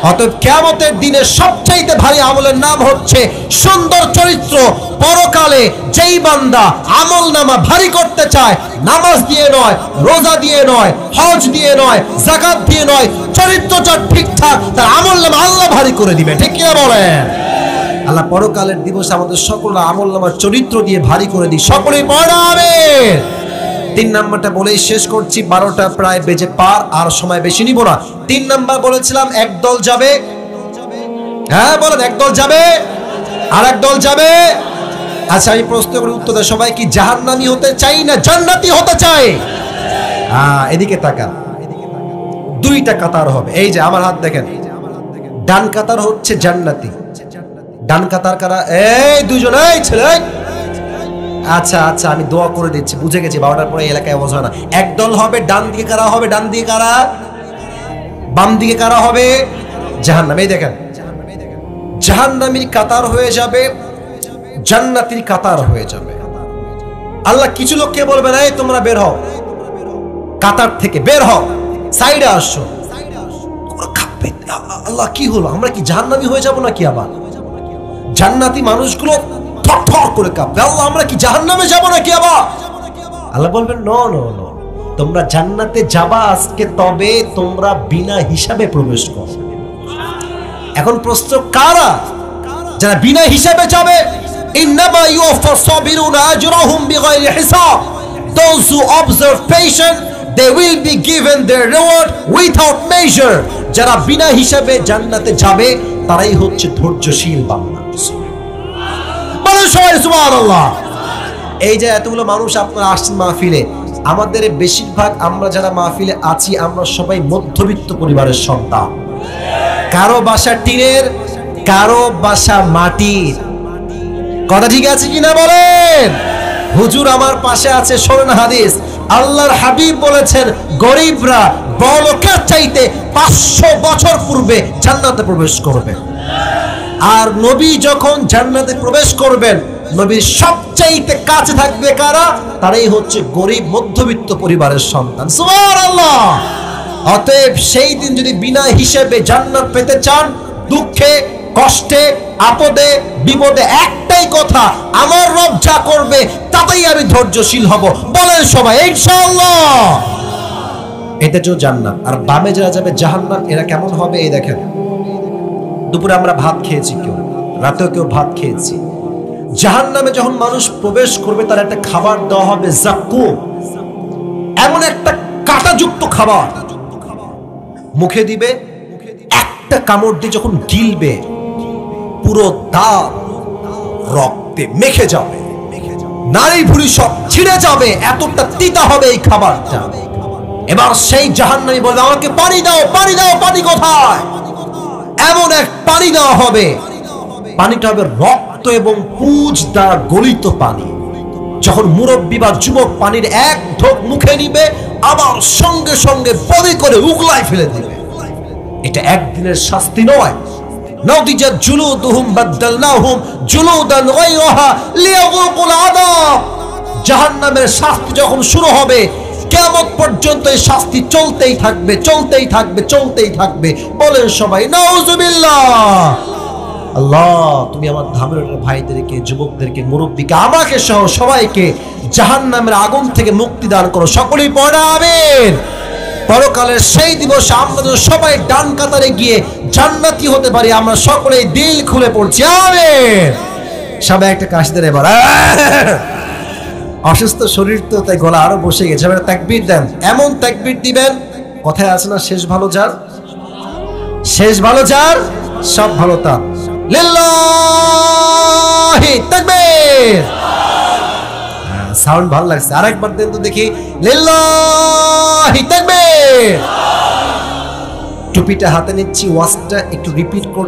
অতএব কিয়ামতের দিনে সবচাইতে ভারী আমলের নাম হচ্ছে সুন্দর চরিত্র। পরকালে যেই বান্দা আমলনামা ভারী করতে চায়, নামাজ দিয়ে নয়, রোজা দিয়ে নয়, হজ দিয়ে নয়, যাকাত দিয়ে নয়, চরিত্রটা ঠিকঠাক, তার আমলনামা আল্লাহ ভারী করে দিবে। ঠিক কি না বলেন? আল্লাহ পরকালের দিবসে আমাদের সকলের আমলনামার চরিত্র দিয়ে ভারী করে দিই। সকলেই পড়া আমিন। 3 নাম্বারটা বলেই শেষ করছি, 12টা প্রায় বেজে পার, আর সময় বেশি নিব না। 3 নাম্বার বলেছিলাম একদল যাবে, হ্যাঁ বলেন, একদল যাবে আর একদল যাবে। আচ্ছা আমি প্রশ্ন করে উত্তর দেয়, সবাই কি জাহান্নামী হতে চাই না জান্নাতি হতে চাই? এদিকে তাকান, 2টা কাতার হবে। এই যে আমার হাত দেখেন, ডান কাতার হচ্ছে জান্নাতি, ডান কাতার কারা? এই দুজন, এই ছেলে। আচ্ছা আচ্ছা আমি দোয়া করে দিচ্ছি, বুঝে গেছি 12টার পরে এলাকায় বোঝা না। একদল হবে, ডান দিকে কারা হবে? ডান দিকে কারা? বাম দিকে কারা হবে? জাহান্নামী। এই দেখেন, জাহান্নামীর কাতার হয়ে যাবে, জান্নাতীর কাতার হয়ে যাবে। আল্লাহ কিছু লোককে বলবে না, এই তোমরা বের হও, কাতার থেকে বের হও, সাইডে আসো। আল্লাহ কি হলো, আমরা কি জাহান্নামী হয়ে যাব নাকি? আবার জান্নাতি মানুষগুলো থরথর করে কাঁপবে, আল্লাহ আমরা কি জাহান্নামে যাব নাকি? আবার আল্লাহ বলবেন, নো নো নো, তোমরা জান্নাতে যাবা আজকে, তবে তোমরা বিনা হিসাবে প্রবেশ করো। এখন প্রশ্ন, কারা যারা বিনা হিসাবে যাবে? ইন্নামা ইউফাস সাবিরুনা আজরাহুম বিগাইরি হিসাব, those who observe patient, they will be given their reward without measure। যারা বিনা হিসাবে জান্নাতে যাবে তারাই হচ্ছে ধৈর্যশীল বান্দা। বলেন সবাই সুবহানাল্লাহ। এই যে এতগুলো মানুষ আপনারা আসছেন মাহফিলে, আমাদের বেশিরভাগ আমরা যারা মাহফিলে আছি, আমরা সবাই মধ্যবিত্ত পরিবারের সন্তান। কারো বাসা টিনের, কারো বাসা মাটির। কথা ঠিক আছে কিনা বলেন? হুজুর আমার পাশে আছে, শোনেন হাদিস। আল্লাহর হাবিব বলেছেন, গরিবরা বড়লোকের চাইতে 500 বছর পূর্বে জান্নাতে প্রবেশ করবে। আর নবী যখন জান্নাতে প্রবেশ করবেন, নবীর সবচাইতে কাছে থাকবে কারা? তারাই হচ্ছে গরিব মধ্যবিত্ত পরিবারের সন্তান। সুবহানাল্লাহ। অতএব সেই দিন যদি বিনা হিসেবে জান্নাত পেতে চান, দুঃখে কষ্টে আপদে বিপদে একটাই কথা, আমার রব যা করবে তাতেই আমি ধৈর্যশীল হব। বলেন সবাই ইনশাআল্লাহ। এটা যে জান্নাত। আর বামে যারা যাবে জাহান্নাম, এরা কেমন হবে? এই দেখেন, দুপুরে আমরা ভাত খেয়েছি, কেউ রাতেও কেউ ভাত খেয়েছি। জাহান্নামে যখন মানুষ প্রবেশ করবে, তার একটা খাবার দেওয়া হবে যাকুম, এমন একটা কাঁটাযুক্ত খাবার মুখে দিবে, একটা কামড় দিয়ে যখন গিলবে, পুরো দাঁত রক্তে মেখে যাবে, নারী ভুঁড়ি সব ছিঁড়ে যাবে, এতটা তিতা হবে এই খাবারটা। এবার সেই জাহান্নামী বলবে, আমাকে পানি দাও, পানি দাও, পানি কোথায়? এমন এক পানি দেওয়া হবে, পানিটা হবে রক্ত এবং পুঁজ দ্বারা গলিত পানি। যখন মুরব্বী বা যুবক পানির এক ঢোক মুখে নিবে, আবার সঙ্গে সঙ্গে বমি করে উগলায় ফেলে দিবে। এটা একদিনের শাস্তি নয়। নাউদিজাত জুলুদুহুম বাদদালনাহুম জুলুদান গায়রাহা লিয়াযুকুল আযাব। জাহান্নামের শাস্তি যখন শুরু হবে, কিয়ামত পর্যন্ত এই শাস্তি চলতেই থাকবে, চলতেই থাকবে, চলতেই থাকবে। বলেন সবাই নাউজুবিল্লাহ। আল্লাহ তুমি আমার ধামের ভাইদেরকে, যুবকদেরকে, মুরব্বীকে, আমাকে সহ সবাইকে জাহান্নামের আগুন থেকে মুক্তি দান করো। সকলেই পড়া আমিন। পরকালের সেই দিবসে আমরা সবাই ডান কাতারে গিয়ে জান্নাতি হতে পারি, আমরা সকলেই দিল খুলে পড়ছি আমিন। সবাই একটা কাশি দেন এবার। অসুস্থ শরীর তো, তাই গলা আরো বসে গেছে। এবার তাকবীর দেন, এমন তাকবীর দিবেন, কথায় আছে না, শেষ ভালো যার, শেষ ভালো যার, সব ভালো তার। লিল্লাহি তাকবীর। সাউন্ড ভালো লাগছে, আরেকবার দেন তো দেখি। লিল্লাহি তাকবীর। টুপিটা হাতে নিচ্ছি, ওয়াজটা একটু রিপিট করতে